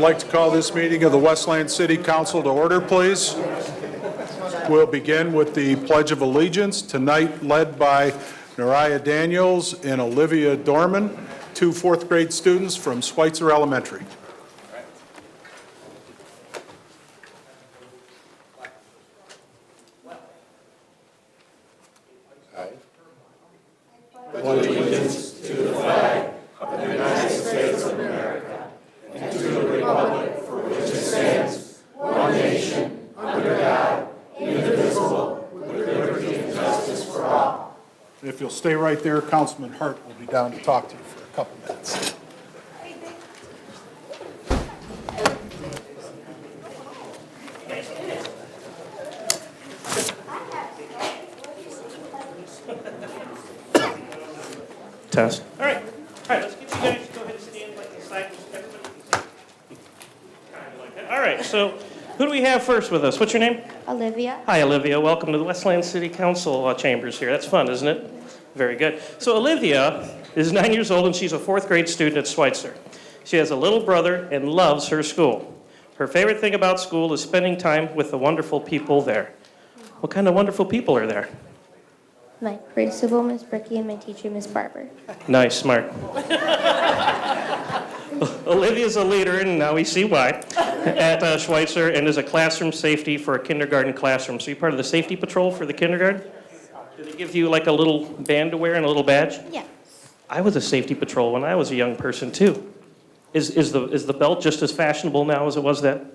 like to call this meeting of the Westland City Council to order, please. We'll begin with the Pledge of Allegiance, tonight led by Nariah Daniels and Olivia Dorman, two fourth grade students from Schweitzer Elementary. If you'll stay right there, Councilman Hart will be down to talk to you for a couple minutes. Test. All right, let's get you guys to go ahead and stand like the side. Everybody can see. Like that. All right, so who do we have first with us? What's your name? Olivia. Hi, Olivia. Welcome to the Westland City Council chambers here. That's fun, isn't it? Very good. So Olivia is 9 years old, and she's a fourth grade student at Schweitzer. She has a little brother and loves her school. Her favorite thing about school is spending time with the wonderful people there. What kind of wonderful people are there? My principal, Miss Bricky, and my teacher, Miss Barber. Nice, smart. Olivia's a leader, and now we see why, at Schweitzer, and is a classroom safety for a kindergarten classroom. So you're part of the safety patrol for the kindergarten? Do they give you like a little band to wear and a little badge? Yeah. I was a safety patrol when I was a young person, too. Is the belt just as fashionable now as it was then?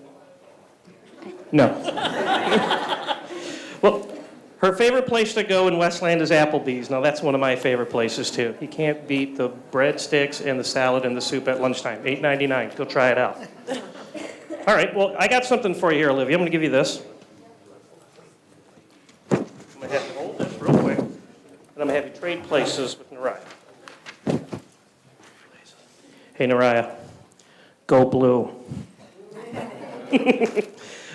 No. Well, her favorite place to go in Westland is Applebee's. Now, that's one of my favorite places, too. You can't beat the breadsticks and the salad and the soup at lunchtime. $8.99. Go try it out. All right, well, I got something for you here, Olivia. I'm going to give you this. I'm going to have you hold this real quick, and I'm going to have you trade places with Nariah. Hey, Nariah, go blue.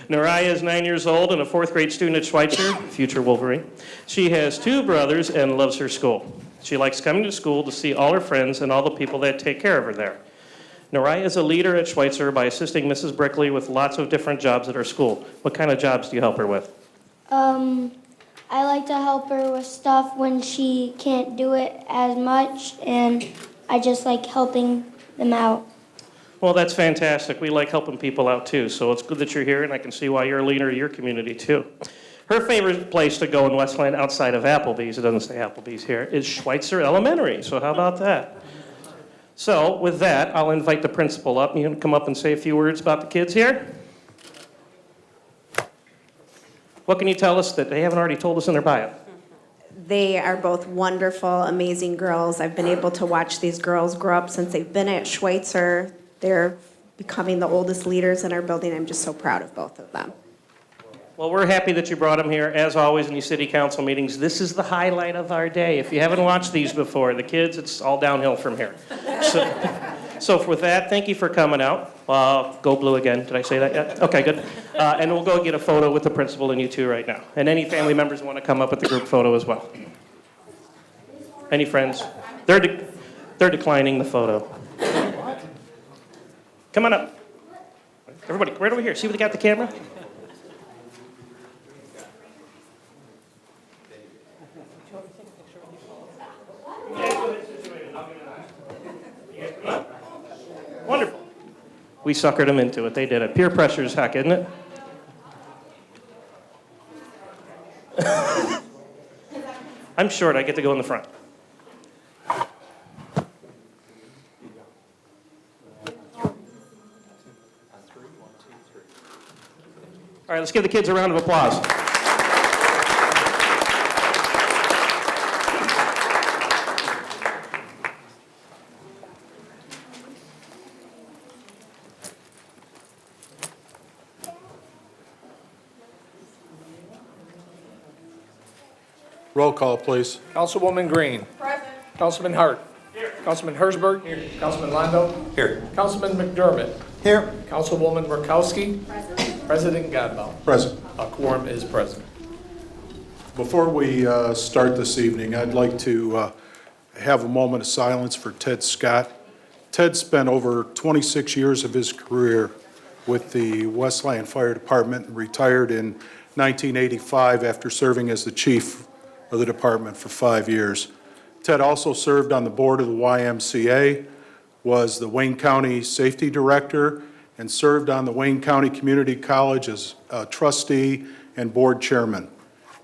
Nariah is 9 years old and a fourth grade student at Schweitzer, future Wolverine. She has two brothers and loves her school. She likes coming to school to see all her friends and all the people that take care of her there. Nariah is a leader at Schweitzer by assisting Mrs. Brickley with lots of different jobs at her school. What kind of jobs do you help her with? I like to help her with stuff when she can't do it as much, and I just like helping them out. Well, that's fantastic. We like helping people out, too, so it's good that you're here, and I can see why you're a leader of your community, too. Her favorite place to go in Westland outside of Applebee's, it doesn't say Applebee's here, is Schweitzer Elementary, so how about that? So, with that, I'll invite the principal up. You can come up and say a few words about the kids here. What can you tell us that they haven't already told us in their bio? They are both wonderful, amazing girls. I've been able to watch these girls grow up since they've been at Schweitzer. They're becoming the oldest leaders in our building. I'm just so proud of both of them. Well, we're happy that you brought them here. As always in these city council meetings, this is the highlight of our day. If you haven't watched these before, the kids, it's all downhill from here. So with that, thank you for coming out. Go blue again. Did I say that yet? Okay, good. And we'll go get a photo with the principal and you two right now. And any family members want to come up with the group photo as well. Any friends? They're declining the photo. Come on up. Everybody, right over here. See what they got the camera? Wonderful. We suckered them into it. They did it. Peer pressure is heck, isn't it? I'm short. I get to go in the front. All right, let's give the kids a round of applause. Roll call, please. Councilwoman Green. Present. Councilman Hart. Here. Councilman Hersberg. Here. Councilman Londo. Here. Councilman McDermott. Here. Councilwoman Murkowski. Present. President Godbout. Present. A quorum is present. Before we start this evening, I'd like to have a moment of silence for Ted Scott. Ted spent over 26 years of his career with the Westland Fire Department and retired in 1985 after serving as the chief of the department for 5 years. Ted also served on the board of the YMCA, was the Wayne County Safety Director, and served on the Wayne County Community College as a trustee and board chairman.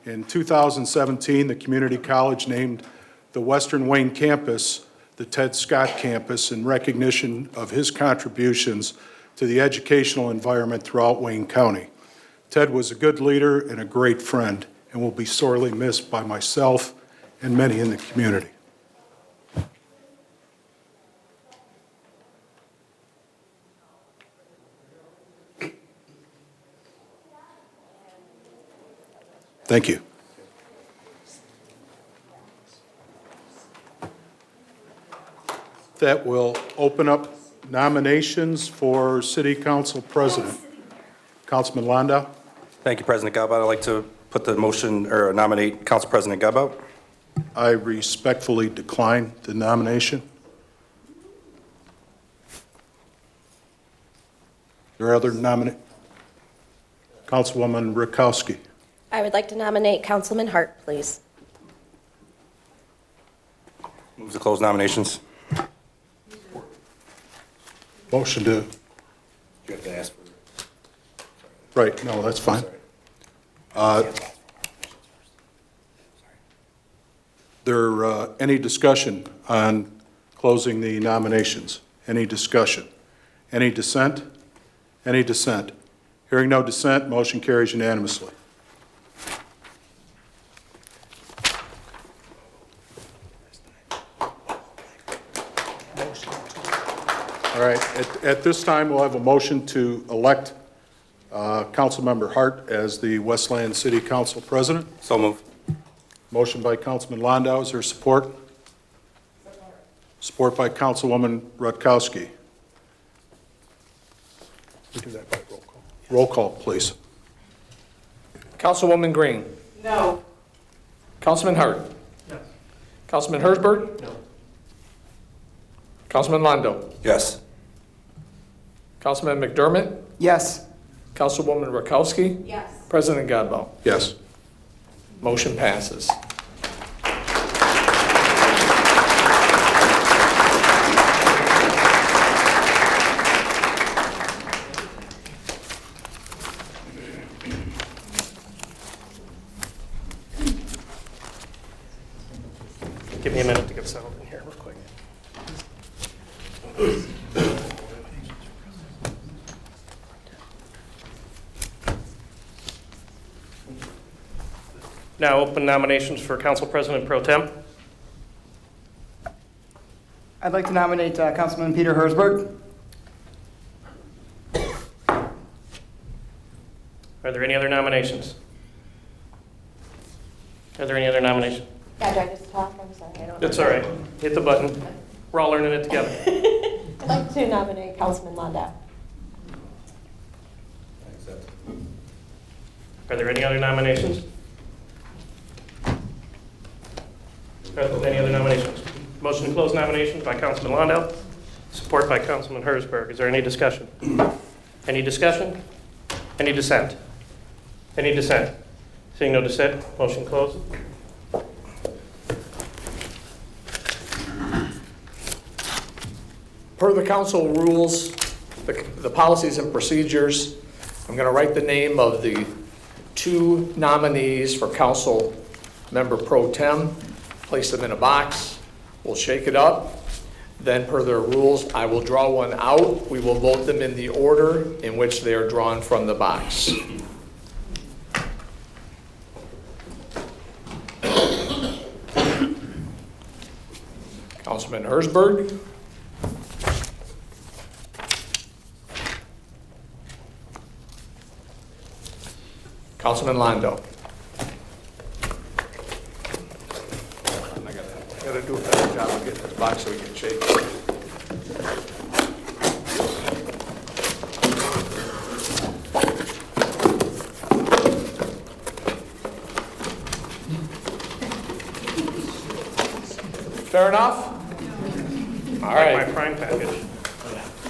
In 2017, the community college named the Western Wayne campus the Ted Scott Campus in recognition of his contributions to the educational environment throughout Wayne County. Ted was a good leader and a great friend, and will be sorely missed by myself and many in the community. Thank you. That will open up nominations for City Council President. Councilman Landau. Thank you, President Godbout. I'd like to put the motion or nominate Council President Godbout. I respectfully decline the nomination. There are other nominations? Councilwoman Rakowski. I would like to nominate Councilman Hart, please. Move to close nominations. Motion to, You have to ask for right, no, that's fine. Any discussion on closing the nominations? Any discussion? Any dissent? Any dissent? Hearing no dissent, motion carries unanimously. All right, at this time, we'll have a motion to elect Councilmember Hart as the Westland City Council President. So move. Motion by Councilman Landau. Is there support? Support by Councilwoman Rutkowski. We do that by roll call. Roll call, please. Councilwoman Green. No. Councilman Hart. No. Councilman Hersberg. No. Councilman Londo. Yes. Councilman McDermott. Yes. Councilwoman Rakowski. Yes. President Godbout. Yes. Motion passes. Give me a minute to get settled in here real quick. Now open nominations for Council President Pro Tem. I'd like to nominate Councilman Peter Hersberg. Are there any other nominations? Are there any other nominations? Yeah, do I just talk? I'm sorry. I don't. That's all right. Hit the button. We're all learning it together. I'd like to nominate Councilman Landau. Are there any other nominations? Are there any other nominations? Motion to close nominations by Councilman Landau, support by Councilman Hersberg. Is there any discussion? Any discussion? Any dissent? Any dissent? Seeing no dissent, motion closed. Per the council rules, the policies and procedures, I'm going to write the name of the two nominees for council member pro tem, place them in a box, we'll shake it up. Then per their rules, I will draw one out. We will vote them in the order in which they are drawn from the box. Councilman Hersberg. Councilman Londo. I gotta do a better job of getting this box so we can shake it. Fair enough? All Like my right, prime package.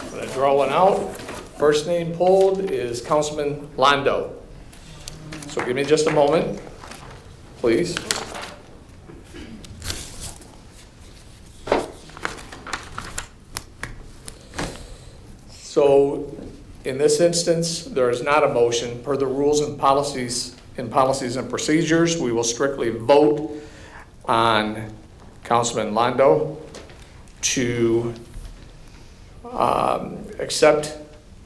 I'm gonna draw one out. First name pulled is Councilman Londo. So give me just a moment, please. So in this instance, there is not a motion. Per the rules and policies and procedures, we will strictly vote on Councilman Londo to accept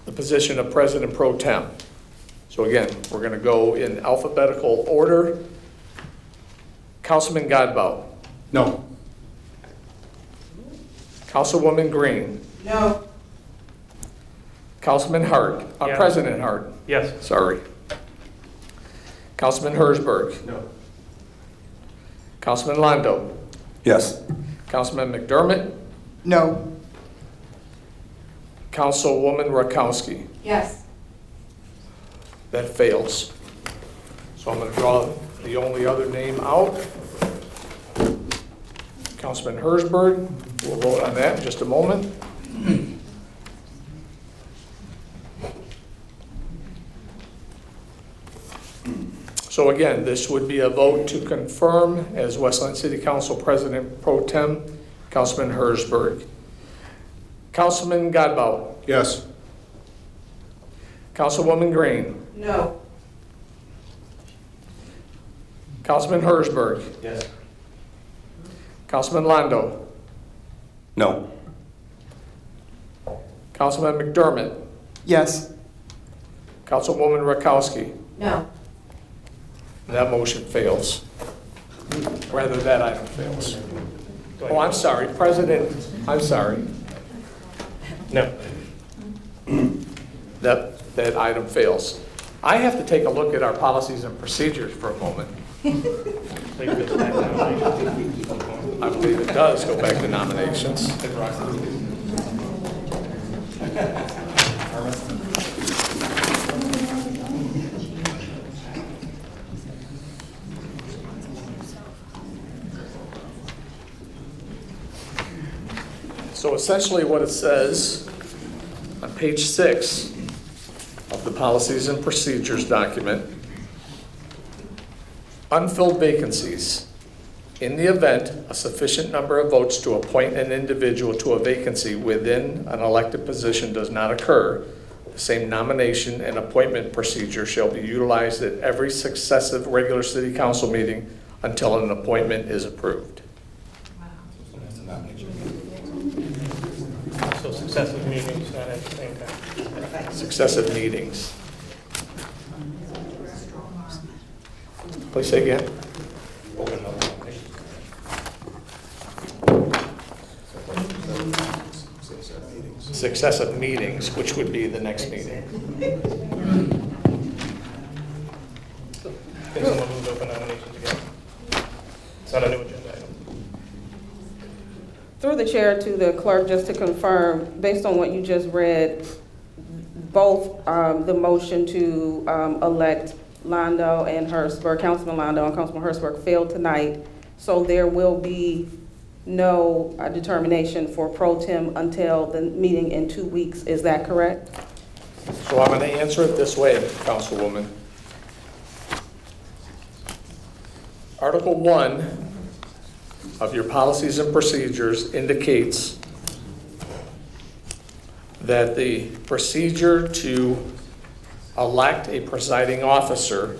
the position of President Pro Tem. So again, we're going to go in alphabetical order. Councilman Godbout. No. Councilwoman Green. No. Councilman Hart. Yes. President Hart. Yes. Sorry. Councilman Hersberg. No. Councilman Londo. Yes. Councilman McDermott. No. Councilwoman Rakowski. Yes. That fails. So I'm going to draw the only other name out. Councilman Hersberg. We'll vote on that in just a moment. So again, this would be a vote to confirm as Westland City Council President Pro Tem, Councilman Hersberg. Councilman Godbout. Yes. Councilwoman Green. No. Councilman Hersberg. Yes. Councilman Londo. No. Councilman McDermott. Yes. Councilwoman Rakowski. No. That motion fails. Rather, that item fails. Oh, I'm sorry, President, I'm sorry. No. That item fails. I have to take a look at our policies and procedures for a moment. I believe it does go back to nominations. So essentially what it says on page 6 of the Policies and Procedures document, unfilled vacancies. In the event a sufficient number of votes to appoint an individual to a vacancy within an elected position does not occur, the same nomination and appointment procedure shall be utilized at every successive regular city council meeting until an appointment is approved. So successive meetings, not at the same time. Successive meetings. Please say again. Successive meetings, which would be the next meeting. Can someone move open nominations again? It's not a new agenda item. Through the chair to the clerk, just to confirm, based on what you just read, both the motion to elect Londo and Hersberg, Councilman Londo and Councilman Hersberg failed tonight, so there will be no determination for pro tem until the meeting in 2 weeks. Is that correct? So I'm going to answer it this way, Councilwoman. Article 1 of your policies and procedures indicates that the procedure to elect a presiding officer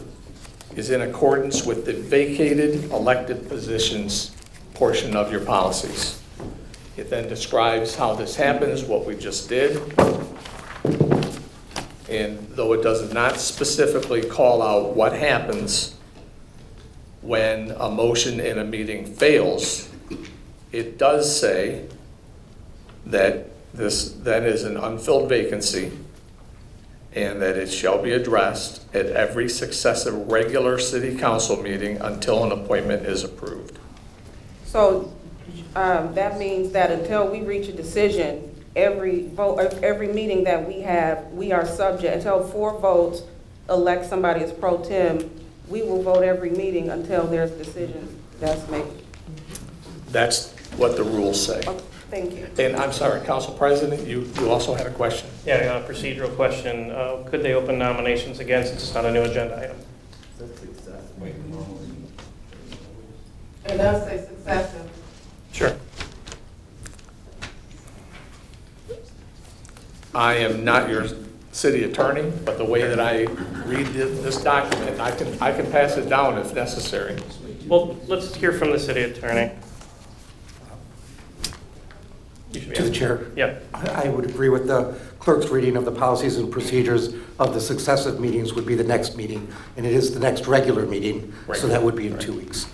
is in accordance with the vacated elected positions portion of your policies. It then describes how this happens, what we just did. And though it does not specifically call out what happens when a motion in a meeting fails, it does say that that is an unfilled vacancy and that it shall be addressed at every successive regular city council meeting until an appointment is approved. So that means that until we reach a decision, every meeting that we have, we are subject, until 4 votes elect somebody as pro tem, we will vote every meeting until there's a decision that's made. That's what the rules say. Thank you. And I'm sorry, Council President, you also had a question. Yeah, a procedural question. Could they open nominations again since it's not a new agenda item? It does say successive. Sure. I am not your city attorney, but the way that I read this document, I can pass it down if necessary. Well, let's hear from the city attorney. You should be To the chair. Yeah. I would agree with the clerk's reading of the policies and procedures of the successive meetings would be the next meeting, and it is the next regular meeting, so that would be in 2 weeks.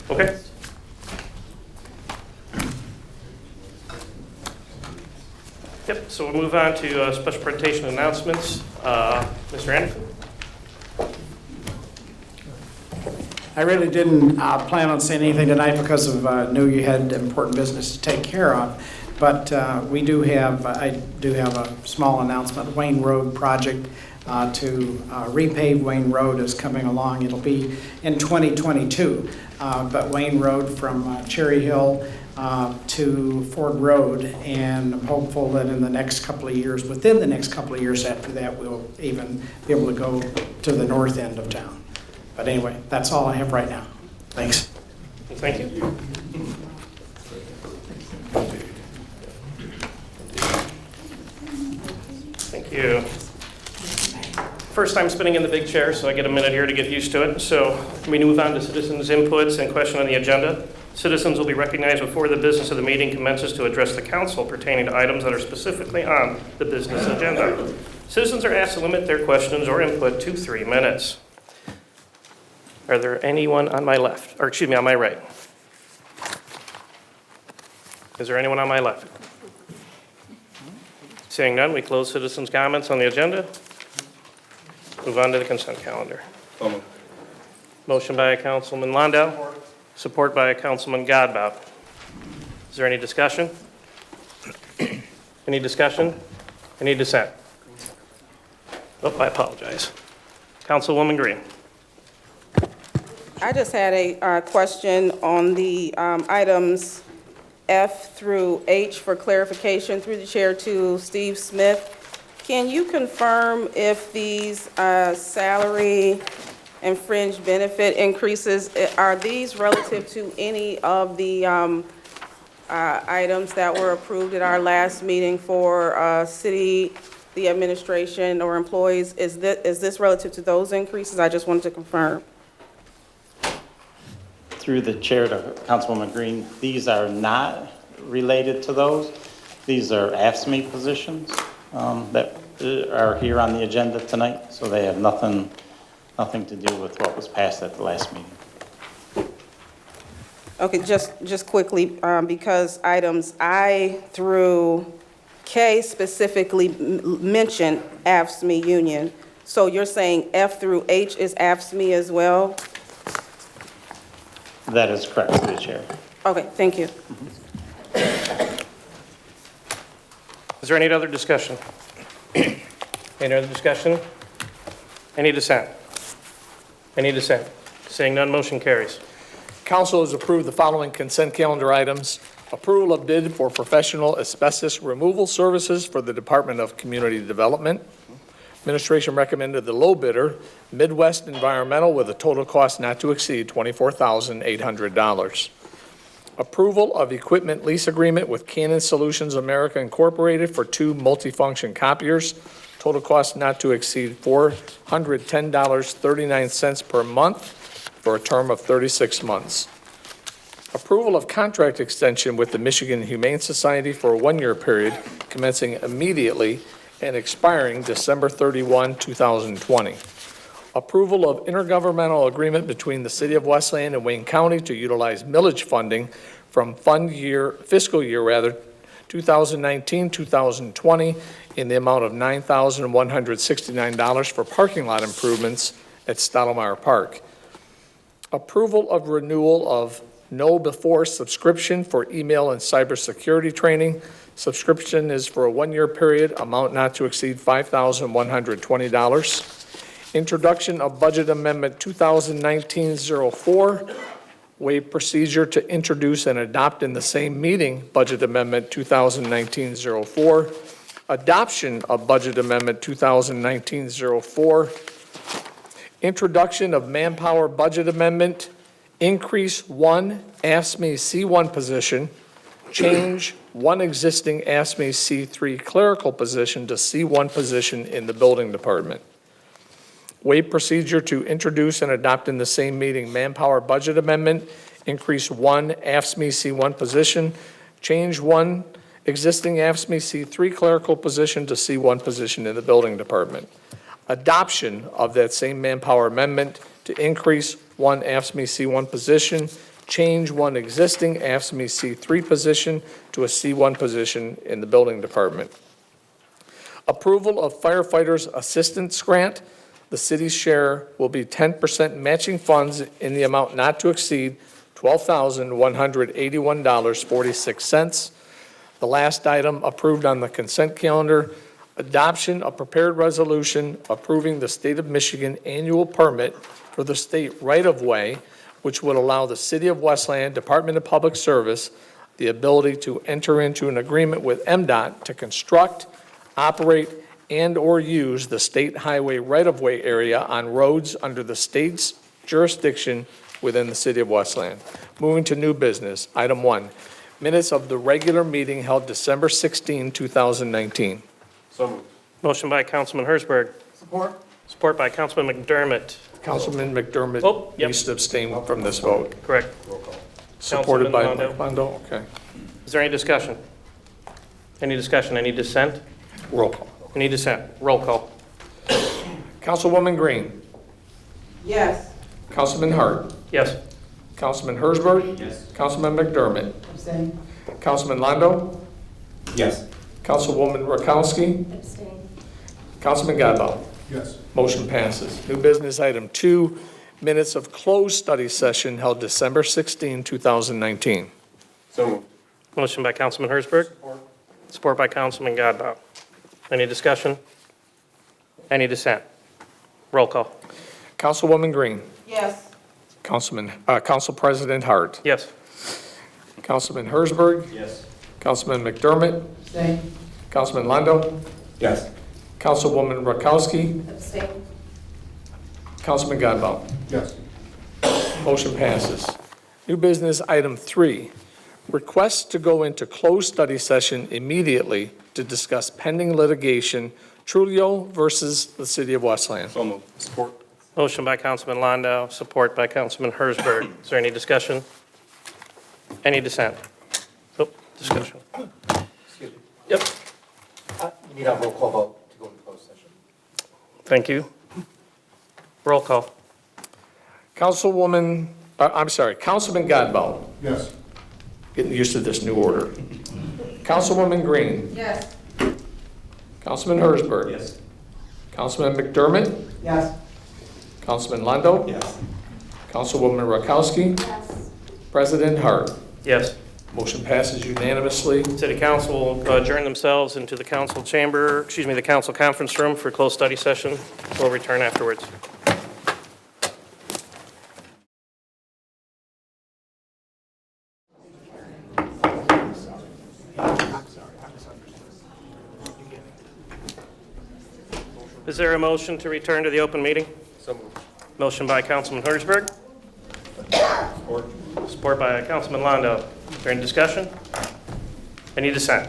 Okay. Yep, so we'll move on to special presentation announcements. Mr. Anderson? I really didn't plan on saying anything tonight because of knew you had important business to take care of. But we do have, I do have a small announcement. Wayne Road project to repave Wayne Road is coming along. It'll be in 2022. But Wayne Road from Cherry Hill to Ford Road, and I'm hopeful that in the next couple of years, within the next couple of years after that, we'll even be able to go to the north end of town. But anyway, that's all I have right now. Thanks. Thank you. Thank you. First time spinning in the big chair, so I get a minute here to get used to it. So we move on to citizens' inputs and question on the agenda. Citizens will be recognized before the business of the meeting commences to address the council pertaining to items that are specifically on the business agenda. Citizens are asked to limit their questions or input to 3 minutes. Are there anyone on my left, or excuse me, on my right? Is there anyone on my left? Seeing none, we close citizens' comments on the agenda. Move on to the consent calendar. Motion by Councilman Landau, support by Councilman Godbout. Is there any discussion? Any discussion? Any dissent? Oh, I apologize. Councilwoman Green. I just had a question on the items F through H for clarification through the chair to Steve Smith. Can you confirm if these salary and fringe benefit increases, are these relative to any of the items that were approved at our last meeting for city, the administration, or employees? Is this relative to those increases? I just wanted to confirm. Through the chair to Councilwoman Green, these are not related to those. These are AFSCME positions that are here on the agenda tonight, so they have nothing to do with what was passed at the last meeting. Okay, just quickly, because items I through K specifically mention AFSCME union. So you're saying F through H is AFSCME as well? That is correct, through the chair. Okay, thank you. Is there any other discussion? Any other discussion? Any dissent? Any dissent? Seeing none, motion carries. Council has approved the following consent calendar items. Approval of bid for professional asbestos removal services for the Department of Community Development. Administration recommended the low bidder, Midwest Environmental, with a total cost not to exceed $24,800. Approval of equipment lease agreement with Canon Solutions America Incorporated for 2 multifunction copiers. Total cost not to exceed $410.39 per month for a term of 36 months. Approval of contract extension with the Michigan Humane Society for a 1-year period commencing immediately and expiring December 31, 2020. Approval of intergovernmental agreement between the City of Westland and Wayne County to utilize millage funding from fiscal year 2019-2020 in the amount of $9,169 for parking lot improvements at Stottlemyre Park. Approval of renewal of Know Before subscription for email and cybersecurity training. Subscription is for a 1-year period, amount not to exceed $5,120. Introduction of Budget Amendment 2019-04 Waive procedure to introduce and adopt in the same meeting Budget Amendment 2019-04. Adoption of Budget Amendment 2019-04. Introduction of Manpower Budget Amendment. Increase one AFSCME C1 position. Change one existing AFSCME C3 clerical position to C1 position in the building department. Waive procedure to introduce and adopt in the same meeting Manpower Budget Amendment, increase one AFSCME C1 position, change one existing AFSCME C3 clerical position to C1 position in the building department. Adoption of that same Manpower Amendment to increase one AFSCME C1 position, change one existing AFSCME C3 position to a C1 position in the building department. Approval of firefighters assistance grant. The city's share will be 10% matching funds in the amount not to exceed $12,181.46. The last item approved on the consent calendar, adoption of prepared resolution approving the State of Michigan annual permit for the state right-of-way, which would allow the City of Westland Department of Public Service the ability to enter into an agreement with MDOT to construct, operate, and/or use the state highway right-of-way area on roads under the state's jurisdiction within the City of Westland. Moving to new business, item 1, minutes of the regular meeting held December 16, 2019. So moved. Motion by Councilman Hersberg. Support. Support by Councilman McDermott. Councilman McDermott Oh, yep. needs to abstain from this vote. Correct. Supported by Councilman Londo, okay. Is there any discussion? Any discussion? Any dissent? Roll call. Any dissent? Roll call. Councilwoman Green. Yes. Councilman Hart. Yes. Councilman Hersberg. Yes. Councilman McDermott. Abstain. Councilman Londo. Yes. Councilwoman Rakowski. Abstain. Councilman Godbout. Yes. Motion passes. New business item 2, minutes of closed study session held December 16, 2019. So moved. Motion by Councilman Hersberg. Support by Councilman Godbout. Any discussion? Any dissent? Roll call. Councilwoman Green. Yes. Council President Hart. Yes. Councilman Hersberg. Yes. Councilman McDermott. Abstain. Councilman Londo. Yes. Councilwoman Rakowski. Abstain. Councilman Godbout. Yes. Motion passes. New business item 3, request to go into closed study session immediately to discuss pending litigation, Trulio versus the City of Westland. So moved. Support. Motion by Councilman Landau, support by Councilman Hersberg. Is there any discussion? Any dissent? Oh, discussion. Excuse me. Yep, You need a roll call vote to go into closed session. thank you. Roll call. Councilman Godbout. Yes. Getting used to this new order. Councilwoman Green. Yes. Councilman Hersberg. Yes. Councilman McDermott. Yes. Councilman Londo. Yes. Councilwoman Rakowski. Yes. President Hart. Yes. Motion passes unanimously. City Council will adjourn themselves into the council chamber, the council conference room for closed study session. We'll return afterwards. Is there a motion to return to the open meeting? So moved. Motion by Councilman Hersberg. Support by Councilman Londo. Is there any discussion? Any dissent?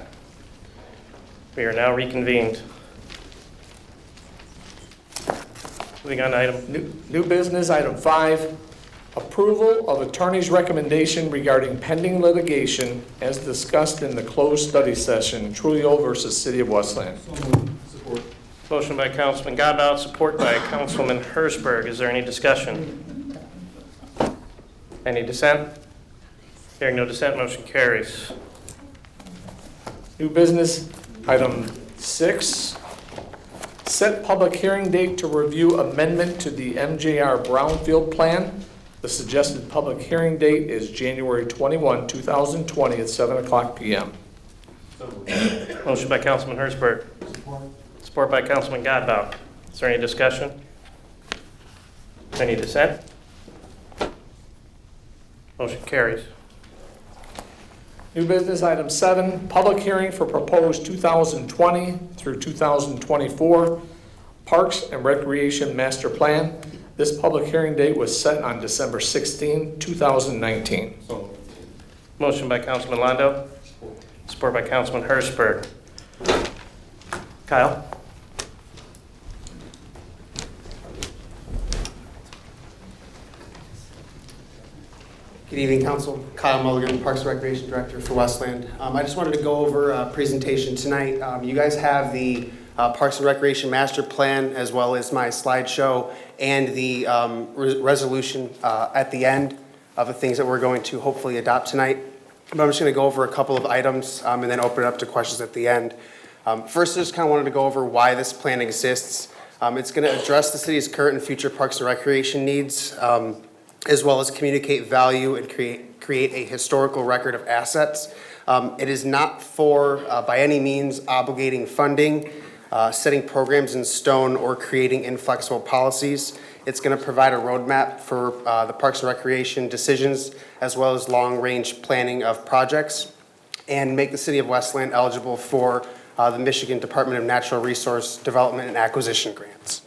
We are now reconvened. Moving on to item, New business, item 5, approval of attorney's recommendation regarding pending litigation as discussed in the closed study session, Trulio versus City of Westland. Support. motion by Councilman Godbout, support by Councilman Hersberg. Is there any discussion? Any dissent? Hearing no dissent, motion carries. New business, item 6, set public hearing date to review amendment to the MJR Brownfield Plan. The suggested public hearing date is January 21, 2020 at 7 o'clock p.m. Motion by Councilman Hersberg. Support by Councilman Godbout. Is there any discussion? Any dissent? Motion carries. New business item 7, public hearing for proposed 2020 through 2024 Parks and Recreation Master Plan. This public hearing date was set on December 16, 2019. Motion by Councilman Londo, support by Councilman Hertzberg. Kyle? Good evening, Council. Kyle Mulligan, Parks and Recreation Director for Westland. I just wanted to go over a presentation tonight. You guys have the Parks and Recreation Master Plan, as well as my slideshow and the resolution at the end of the things that we're going to hopefully adopt tonight. But I'm just going to go over a couple of items and then open it up to questions at the end. First, I just kind of wanted to go over why this plan exists. It's going to address the city's current and future parks and recreation needs, as well as communicate value and create a historical record of assets. It is not for, by any means, obligating funding, setting programs in stone, or creating inflexible policies. It's going to provide a roadmap for the Parks and Recreation decisions, as well as long-range planning of projects, and make the City of Westland eligible for the Michigan Department of Natural Resource Development and Acquisition grants.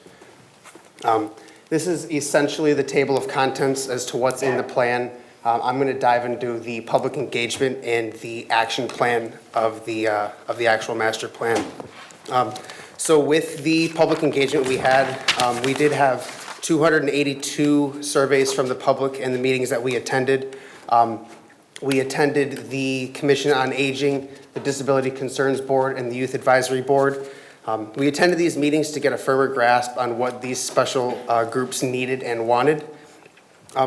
This is essentially the table of contents as to what's in the plan. I'm going to dive into the public engagement and the action plan of the actual master plan. So with the public engagement we did have 282 surveys from the public in the meetings that we attended. We attended the Commission on Aging, the Disability Concerns Board, and the Youth Advisory Board. We attended these meetings to get a firmer grasp on what these special groups needed and wanted.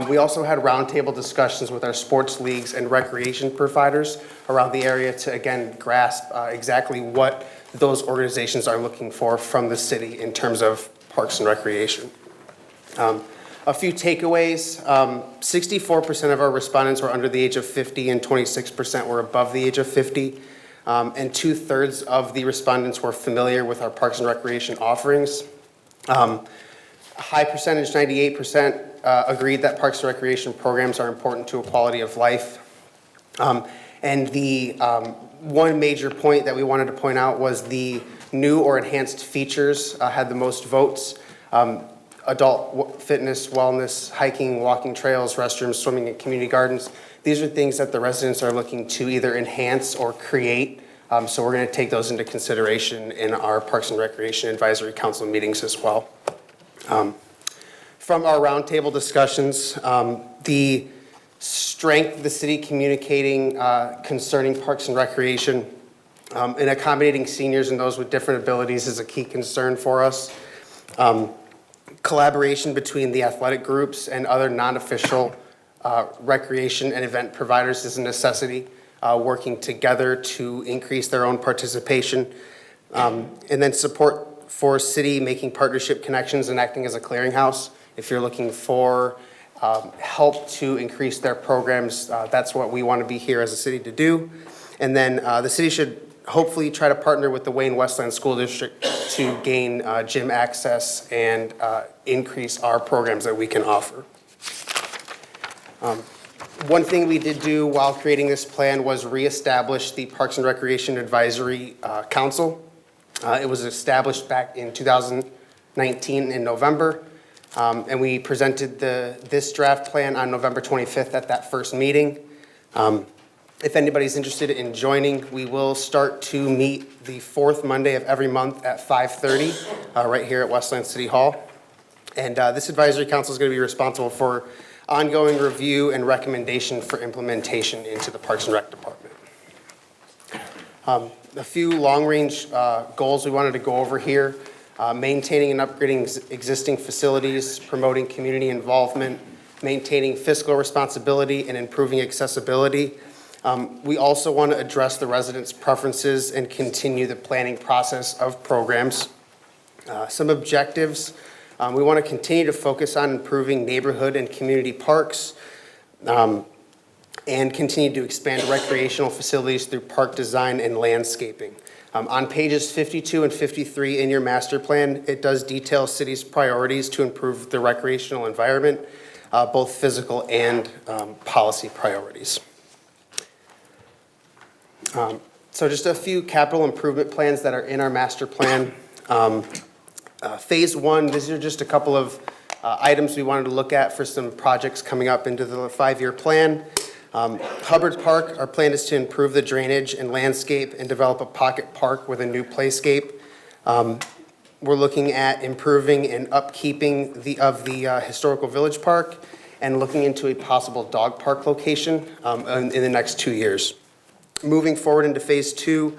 We also had roundtable discussions with our sports leagues and recreation providers around the area to, again, grasp exactly what those organizations are looking for from the city in terms of parks and recreation. A few takeaways, 64% of our respondents were under the age of 50 and 26% were above the age of 50. And 2/3 of the respondents were familiar with our Parks and Recreation offerings. A high percentage, 98%, agreed that Parks and Recreation programs are important to a quality of life. And the one major point that we wanted to point out was the new or enhanced features had the most votes. Adult fitness, wellness, hiking, walking trails, restrooms, swimming, and community gardens. These are things that the residents are looking to either enhance or create. So we're going to take those into consideration in our Parks and Recreation Advisory Council meetings as well. From our roundtable discussions, the strength of the city communicating concerning Parks and Recreation and accommodating seniors and those with different abilities is a key concern for us. Collaboration between the athletic groups and other non-official recreation and event providers is a necessity, working together to increase their own participation. And then support for city making partnership connections and acting as a clearinghouse. If you're looking for help to increase their programs, that's what we want to be here as a city to do. And then the city should hopefully try to partner with the Wayne Westland School District to gain gym access and increase our programs that we can offer. One thing we did do while creating this plan was reestablish the Parks and Recreation Advisory Council. It was established back in 2019 in November, and we presented this draft plan on November 25th at that first meeting. If anybody's interested in joining, we will start to meet the fourth Monday of every month at 5:30 right here at Westland City Hall. And this advisory council is going to be responsible for ongoing review and recommendation for implementation into the Parks and Rec Department. A few long-range goals we wanted to go over here. Maintaining and upgrading existing facilities, promoting community involvement, maintaining fiscal responsibility, and improving accessibility. We also want to address the residents' preferences and continue the planning process of programs. Some objectives. We want to continue to focus on improving neighborhood and community parks and continue to expand recreational facilities through park design and landscaping. On pages 52 and 53 in your master plan, it does detail city's priorities to improve the recreational environment. both physical and policy priorities. So just a few capital improvement plans that are in our master plan. Phase 1, these are just a couple of items we wanted to look at for some projects coming up into the 5-year plan. Hubbard Park, our plan is to improve the drainage and landscape and develop a pocket park with a new playscape. We're looking at improving and upkeeping the historical village park and looking into a possible dog park location in the next 2 years. Moving forward into phase 2,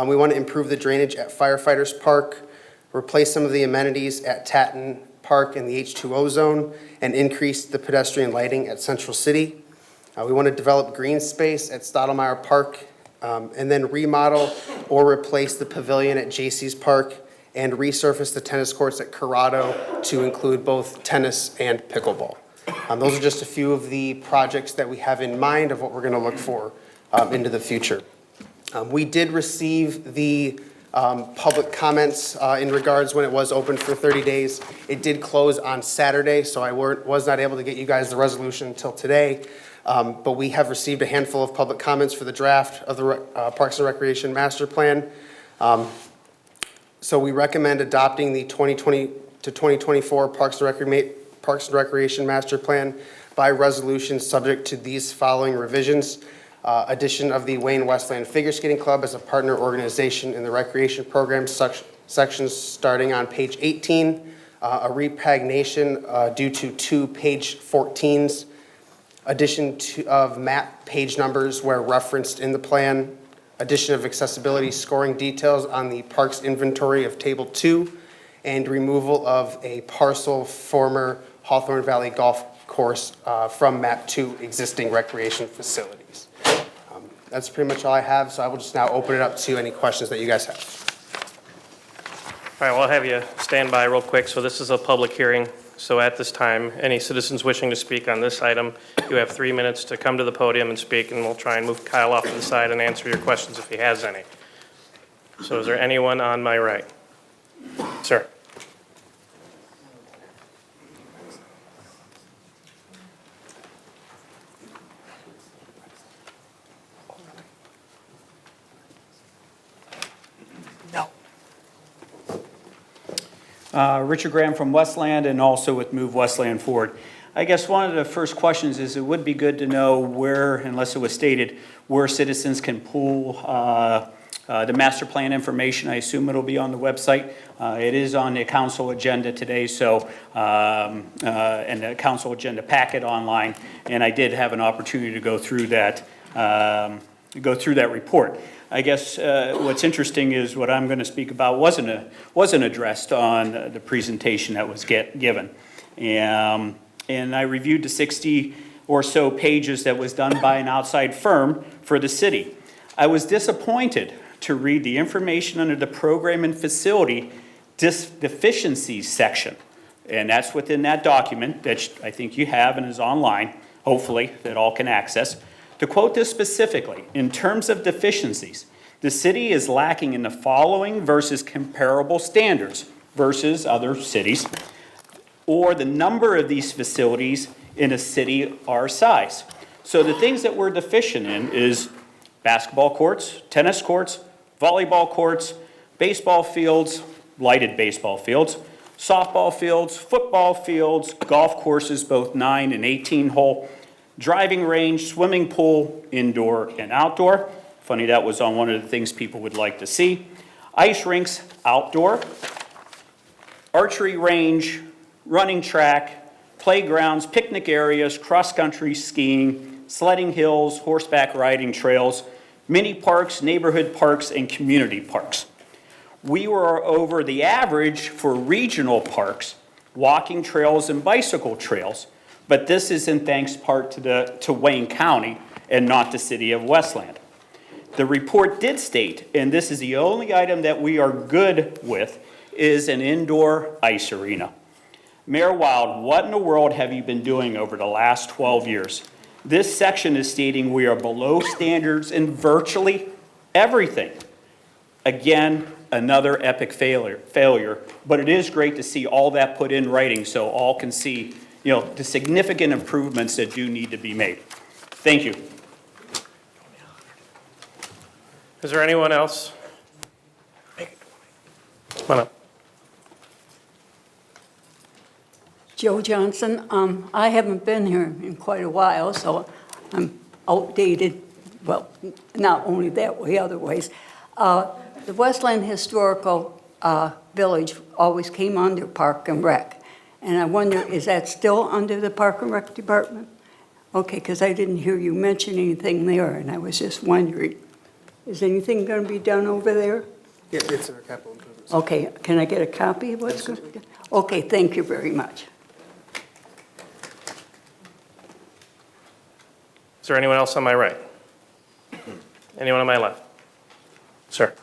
we want to improve the drainage at Firefighters Park, replace some of the amenities at Tatton Park in the H2O zone, and increase the pedestrian lighting at Central City. We want to develop green space at Stottlemyre Park, and then remodel or replace the pavilion at Jaycees Park and resurface the tennis courts at Corrado to include both tennis and pickleball. Those are just a few of the projects that we have in mind of what we're going to look for into the future. We did receive the public comments in regards when it was open for 30 days. It did close on Saturday, so I was not able to get you guys the resolution until today. But we have received a handful of public comments for the draft of the Parks and Recreation Master Plan. So we recommend adopting the 2020 to 2024 Parks and Recreation Master Plan by resolution subject to these following revisions. Addition of the Wayne Westland Figure Skating Club as a partner organization in the recreation program sections starting on page 18. A repagination due to 2 page 14s. Addition of map page numbers where referenced in the plan. Addition of accessibility scoring details on the parks inventory of table 2. And removal of a parcel former Hawthorne Valley Golf Course from map 2 existing recreation facilities. That's pretty much all I have, so I will just now open it up to any questions that you guys have. All right, well, I'll have you stand by real quick. So this is a public hearing. So at this time, any citizens wishing to speak on this item, you have 3 minutes to come to the podium and speak, and we'll try and move Kyle off to the side and answer your questions if he has any. So is there anyone on my right? Sir. Richard Graham from Westland and also with Move Westland Forward. I guess one of the first questions is it would be good to know where, unless it was stated, where citizens can pull the master plan information. I assume it'll be on the website. It is on the council agenda today, so and the council agenda packet online. And I did have an opportunity to go through that report. I guess what's interesting is what I'm going to speak about wasn't addressed on the presentation that was given. And I reviewed the 60 or so pages that was done by an outside firm for the city. I was disappointed to read the information under the program and facility deficiencies section. And that's within that document that I think you have and is online, hopefully, that all can access. To quote this specifically, in terms of deficiencies, the city is lacking in the following versus comparable standards versus other cities, or the number of these facilities in a city our size. So the things that we're deficient in is basketball courts, tennis courts, volleyball courts, baseball fields, lighted baseball fields, softball fields, football fields, golf courses, both 9 and 18 hole, driving range, swimming pool, indoor and outdoor. Funny, that was on one of the things people would like to see. Ice rinks, outdoor. Archery range, running track, playgrounds, picnic areas, cross-country skiing, sledding hills, horseback riding trails, mini parks, neighborhood parks, and community parks. We were over the average for regional parks, walking trails and bicycle trails, but this is in thanks part to Wayne County and not the city of Westland. The report did state, and this is the only item that we are good with, is an indoor ice arena. Mayor Wild, what in the world have you been doing over the last 12 years? This section is stating we are below standards in virtually everything. Again, another epic failure, but it is great to see all that put in writing so all can see the significant improvements that do need to be made. Thank you. Is there anyone else? Come on up. Joe Johnson. I haven't been here in quite a while, so I'm outdated. Well, not only that way, other ways. The Westland Historical Village always came under Park and Rec. And I wonder, is that still under the Park and Rec Department? Okay, because I didn't hear you mention anything there, and I was just wondering, is anything going to be done over there? Yeah, it's in our capital improvements. Okay, can I get a copy of what's going to be done? Okay, thank you very much. Is there anyone else on my right? Anyone on my left? Sir.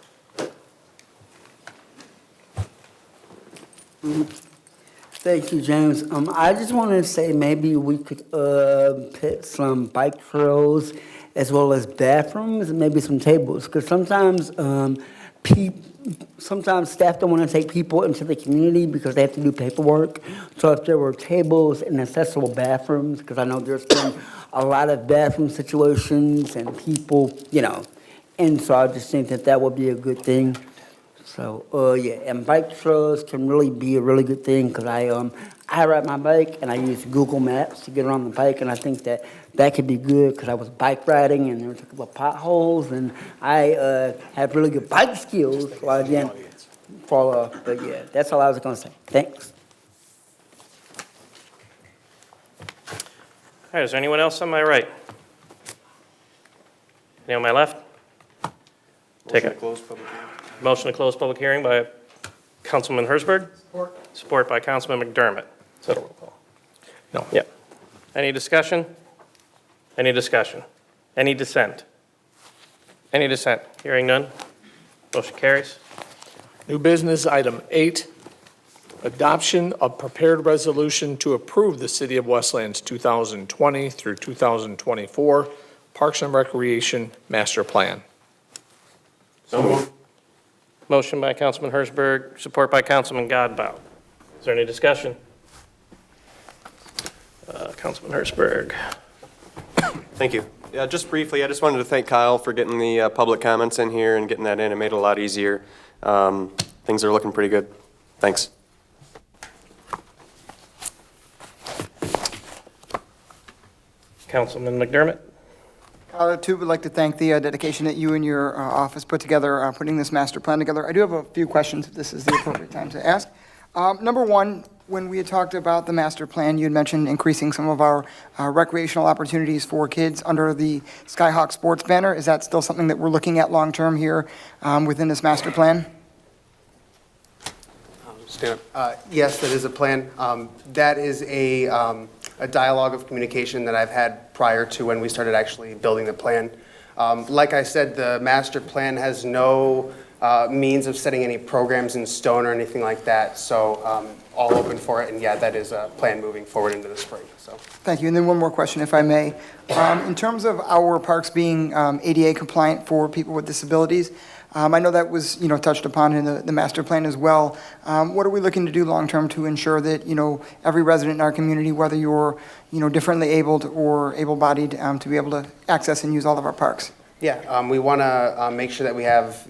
Thank you, James. I just wanted to say maybe we could put some bike trails as well as bathrooms and maybe some tables, because sometimes sometimes staff don't want to take people into the community because they have to do paperwork. So if there were tables and accessible bathrooms, because I know there's been a lot of bathroom situations and people, and so I just think that that would be a good thing. So, yeah, and bike trails can really be a really good thing because I ride my bike and I use Google Maps to get around the bike, and I think that that could be good because I was bike riding and there was a couple of potholes, and I have really good bike skills, so I didn't fall off. But yeah, that's all I was going to say. Thanks. All right, is there anyone else on my right? Anyone on my left? Take a motion to close public hearing by Councilman Herzberg. Support by Councilman McDermott. Is that a roll call? No. Yeah. Any discussion? Any discussion? Any dissent? Any dissent? Hearing none. Motion carries. New business, item 8, adoption of prepared resolution to approve the City of Westland's 2020 through 2024 Parks and Recreation Master Plan. So moved. Motion by Councilman Herzberg, support by Councilman Godbout. Is there any discussion? Councilman Herzberg. Thank you. Yeah, just briefly, I just wanted to thank Kyle for getting the public comments in here and getting that in. It made it a lot easier. Things are looking pretty good. Thanks. Councilman McDermott. Too, would like to thank the dedication that you and your office put together, putting this master plan together. I do have a few questions, if this is the appropriate time to ask. Number one, when we had talked about the master plan, you had mentioned increasing some of our recreational opportunities for kids under the Skyhawk Sports banner. Is that still something that we're looking at long-term here within this master plan? Yes, that is a plan. That is a dialogue of communication that I've had prior to when we started actually building the plan. Like I said, the master plan has no means of setting any programs in stone or anything like that, so all open for it, and yeah, that is a plan moving forward into the spring. So. Thank you, and then one more question, if I may. In terms of our parks being ADA compliant for people with disabilities, I know that was, touched upon in the master plan as well. What are we looking to do long-term to ensure that, every resident in our community, whether you're, differently abled or able-bodied, to be able to access and use all of our parks? Yeah, we want to make sure that we have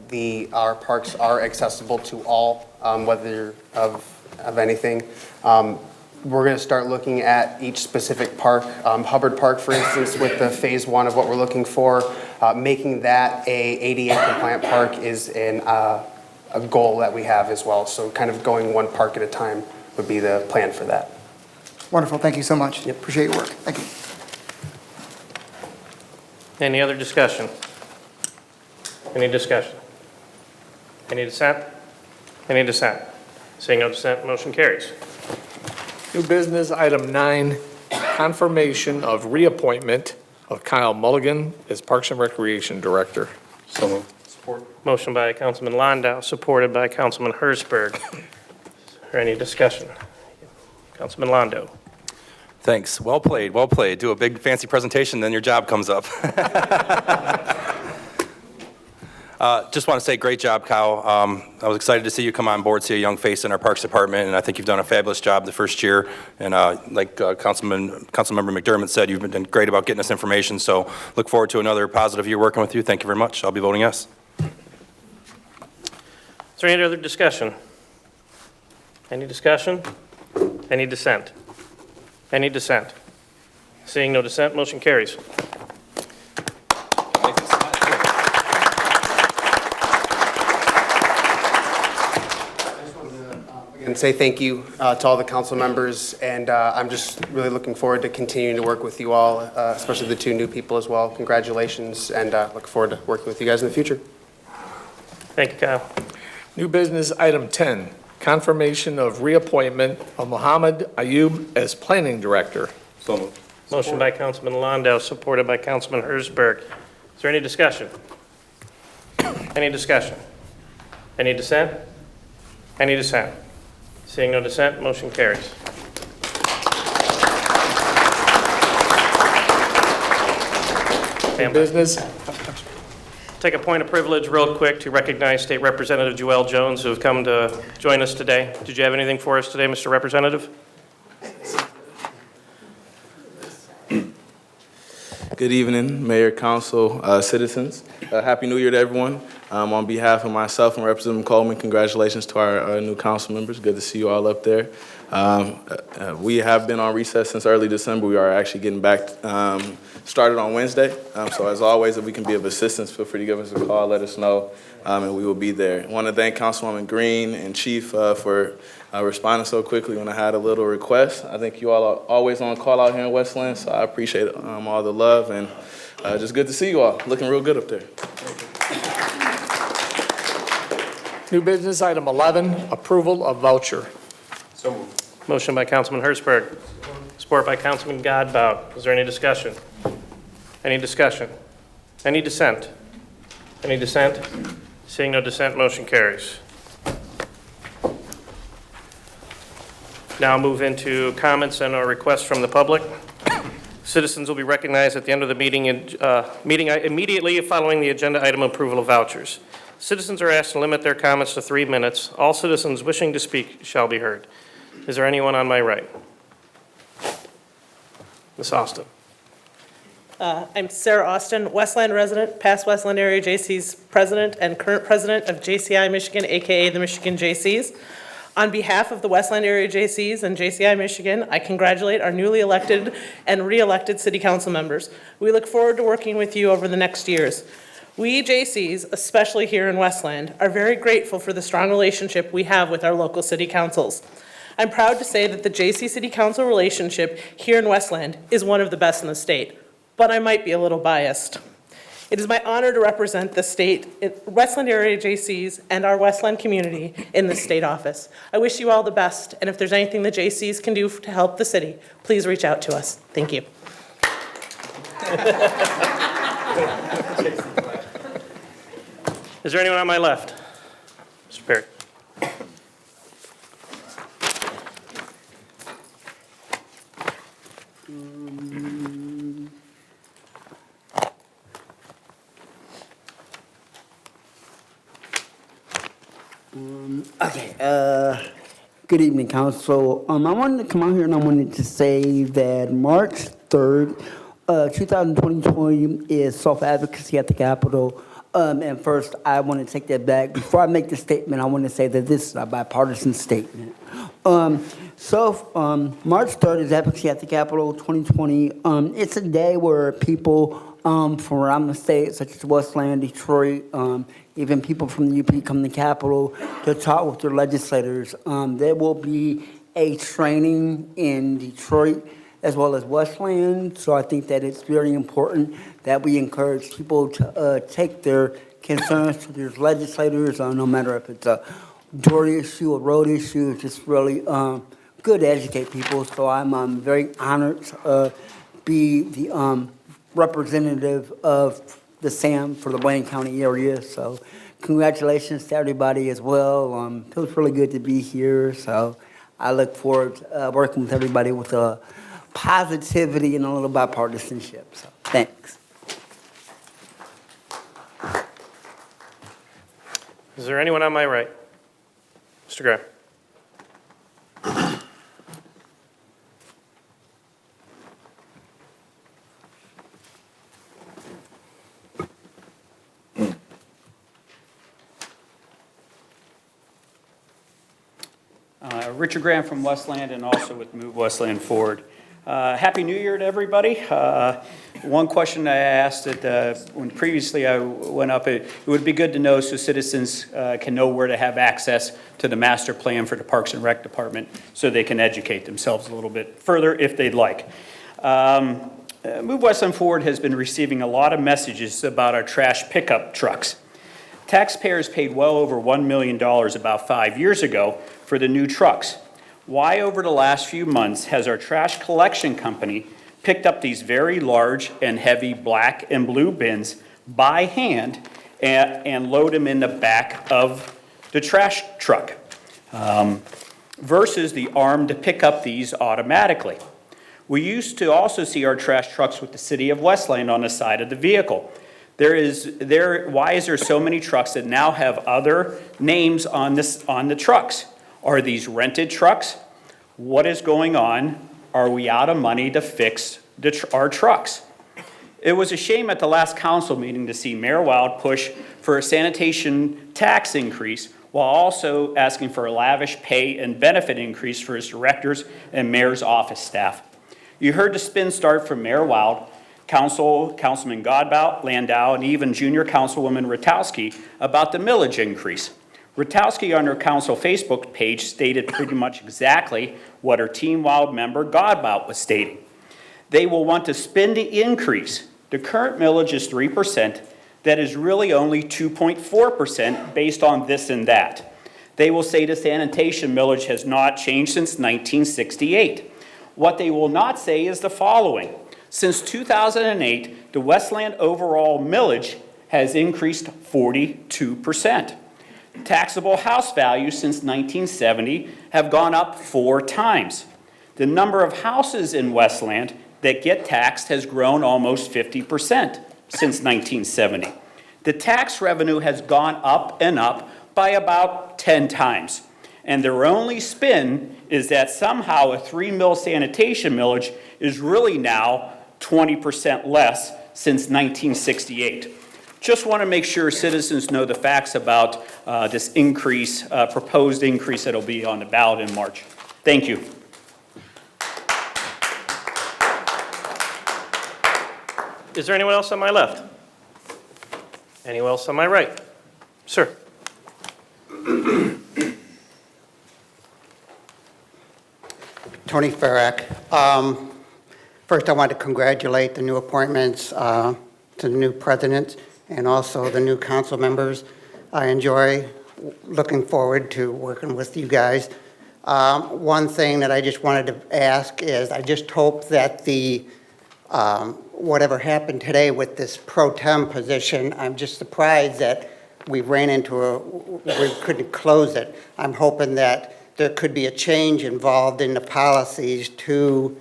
our parks are accessible to all, whether of anything. We're going to start looking at each specific park. Hubbard Park, for instance, with the phase 1 of what we're looking for, making that a ADA compliant park is a goal that we have as well. So kind of going one park at a time would be the plan for that. Wonderful, thank you so much. Yep. Appreciate your work. Thank you. Any other discussion? Any discussion? Any dissent? Any dissent? Seeing no dissent, motion carries. New business, item 9, confirmation of reappointment of Kyle Mulligan as Parks and Recreation Director. So moved. Support. Motion by Councilman Landau, supported by Councilman Herzberg. Is there any discussion? Councilman Landau. Thanks. Well played, well played. Do a big fancy presentation, then your job comes up. Just want to say, great job, Kyle. I was excited to see you come on board, see a young face in our Parks Department, and I think you've done a fabulous job the first year. And like Councilmember McDermott said, you've been great about getting us information, so look forward to another positive year working with you. Thank you very much. I'll be voting yes. Is there any other discussion? Any discussion? Any dissent? Any dissent? Seeing no dissent, motion carries. And say thank you to all the council members, and I'm just really looking forward to continuing to work with you all, especially the two new people as well. Congratulations, and look forward to working with you guys in the future. Thank you, Kyle. New business item 10, confirmation of reappointment of Mohammed Ayub as planning director. So moved. Motion by Councilman Londo, supported by Councilman Hersberg. Is there any discussion? Any discussion? Any dissent? Any dissent? Seeing no dissent, motion carries. New business. Take a point of privilege real quick to recognize State Representative Joelle Jones, who have come to join us today. Did you have anything for us today, Mr. Representative? Good evening, Mayor, Council, citizens. Happy New Year to everyone. On behalf of myself and Representative Coleman, congratulations to our new council members. Good to see you all up there. We have been on recess since early December. We are actually getting back started on Wednesday. So as always, if we can be of assistance, feel free to give us a call, let us know, and we will be there. I want to thank Councilwoman Green and Chief for responding so quickly when I had a little request. I think you all are always on call out here in Westland, so I appreciate all the love, and just good to see you all. Looking real good up there. New business item 11, approval of voucher. So moved. Motion by Councilman Hersberg, support by Councilman Godbout. Is there any discussion? Any discussion? Any dissent? Any dissent? Seeing no dissent, motion carries. Now move into comments and/or requests from the public. Citizens will be recognized at the end of the meeting immediately following the agenda item approval of vouchers. Citizens are asked to limit their comments to 3 minutes. All citizens wishing to speak shall be heard. Is there anyone on my right? Ms. Austin. I'm Sarah Austin, Westland resident, past Westland Area Jaycees president, and current president of JCI Michigan, aka the Michigan Jaycees. On behalf of the Westland Area Jaycees and JCI Michigan, I congratulate our newly elected and re-elected city council members. We look forward to working with you over the next years. We Jaycees, especially here in Westland, are very grateful for the strong relationship we have with our local city councils. I'm proud to say that the JC City Council relationship here in Westland is one of the best in the state, but I might be a little biased. It is my honor to represent the state, Westland Area Jaycees, and our Westland community in the state office. I wish you all the best, and if there's anything the Jaycees can do to help the city, please reach out to us. Thank you. Is there anyone on my left? Mr. Perry. Good evening, Council. I wanted to come out here and I wanted to say that March 3rd, 2020 is self-advocacy at the Capitol. And first, I want to take that back. Before I make the statement, I want to say that this is a bipartisan statement. March 3rd is Advocacy at the Capitol 2020. It's a day where people from around the state, such as Westland, Detroit, even people from the UP come to the Capitol to talk with their legislators. There will be a training in Detroit as well as Westland, so I think that it's very important that we encourage people to take their concerns to their legislators, no matter if it's a door issue, a road issue. It's just really good to educate people, so I'm very honored to be the representative of the SAM for the Wayne County area. So congratulations to everybody as well. It feels really good to be here. So I look forward to working with everybody with positivity and a little bipartisanship. So thanks. Is there anyone on my right? Mr. Graham. Richard Graham from Westland and also with Move Westland Forward. Happy New Year to everybody. One question I asked when previously I went up, it would be good to know so citizens can know where to have access to the master plan for the Parks and Rec Department so they can educate themselves a little bit further if they'd like. Move Westland Forward has been receiving a lot of messages about our trash pickup trucks. Taxpayers paid well over $1 million about 5 years ago for the new trucks. Why over the last few months has our trash collection company picked up these very large and heavy black and blue bins by hand and load them in the back of the trash truck versus the arm to pick up these automatically? We used to also see our trash trucks with the City of Westland on the side of the vehicle. Why is there so many trucks that now have other names on the trucks? Are these rented trucks? What is going on? Are we out of money to fix our trucks? It was a shame at the last council meeting to see Mayor Wild push for a sanitation tax increase while also asking for a lavish pay and benefit increase for his directors and mayor's office staff. You heard the spin start from Mayor Wild, Councilman Godbout, Landau, and even Junior Councilwoman Ratowski about the millage increase. Ratowski on her council Facebook page stated pretty much exactly what her Team Wild member Godbout was stating. They will want to spend the increase. The current millage is 3%. That is really only 2.4% based on this and that. They will say the sanitation millage has not changed since 1968. What they will not say is the following. Since 2008, the Westland overall millage has increased 42%. Taxable house values since 1970 have gone up 4 times. The number of houses in Westland that get taxed has grown almost 50% since 1970. The tax revenue has gone up and up by about 10 times. And their only spin is that somehow a 3 mil sanitation millage is really now 20% less since 1968. Just want to make sure citizens know the facts about this increase, proposed increase that will be on the ballot in March. Thank you. Is there anyone else on my left? Anyone else on my right? Sir. Tony Farrak. First, I want to congratulate the new appointments to the new president and also the new council members. I enjoy looking forward to working with you guys. One thing that I just wanted to ask is I just hope that the whatever happened today with this pro tem position, I'm just surprised that we ran into we couldn't close it. I'm hoping that there could be a change involved in the policies to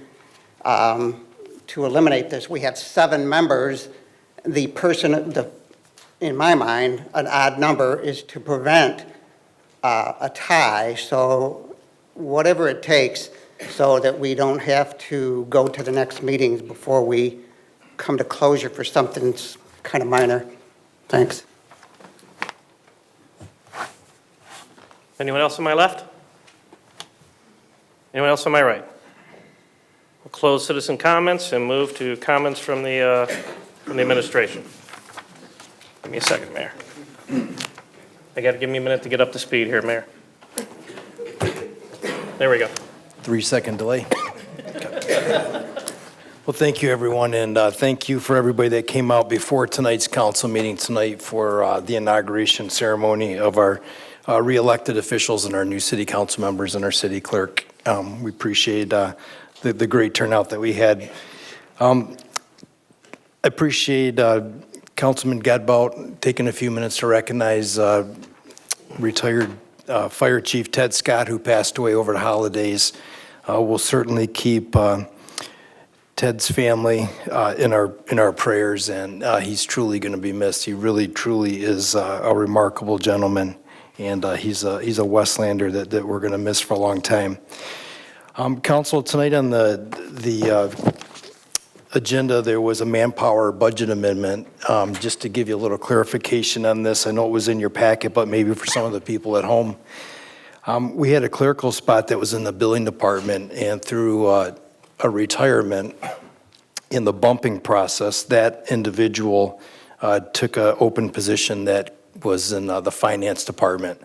eliminate this. We have 7 members. The person, in my mind, an odd number is to prevent a tie. So whatever it takes so that we don't have to go to the next meetings before we come to closure for something kind of minor. Thanks. Anyone else on my left? Anyone else on my right? We'll close citizen comments and move to comments from the administration. Give me a second, Mayor. I got to give me a minute to get up to speed here, Mayor. There we go. 3-second delay. Well, thank you, everyone, and thank you for everybody that came out before tonight's council meeting tonight for the inauguration ceremony of our re-elected officials and our new city council members and our city clerk. We appreciate the great turnout that we had. I appreciate Councilman Godbout taking a few minutes to recognize retired Fire Chief Ted Scott, who passed away over the holidays. We'll certainly keep Ted's family in our prayers, and he's truly going to be missed. He really, truly is a remarkable gentleman. and he's a Westlander that we're going to miss for a long time. Council, tonight on the agenda, there was a manpower budget amendment. Just to give you a little clarification on this, I know it was in your packet, but maybe for some of the people at home. We had a clerical spot that was in the billing department, and through a retirement in the bumping process, that individual took an open position that was in the finance department.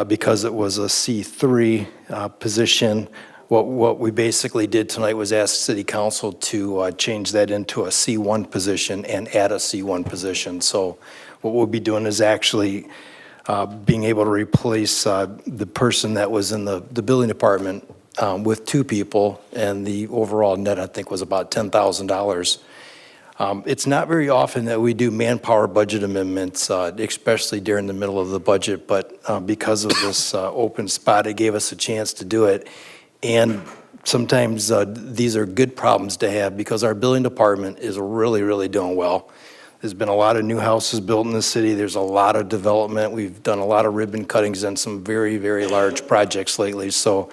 Because it was a C3 position, what we basically did tonight was ask City Council to change that into a C1 position and add a C1 position. So what we'll be doing is actually being able to replace the person that was in the building department with 2 people, and the overall net, I think, was about $10,000. It's not very often that we do manpower budget amendments, especially during the middle of the budget, but because of this open spot, it gave us a chance to do it. And sometimes these are good problems to have because our building department is really, really doing well. There's been a lot of new houses built in the city. There's a lot of development. We've done a lot of ribbon cuttings on some very, very large projects lately. So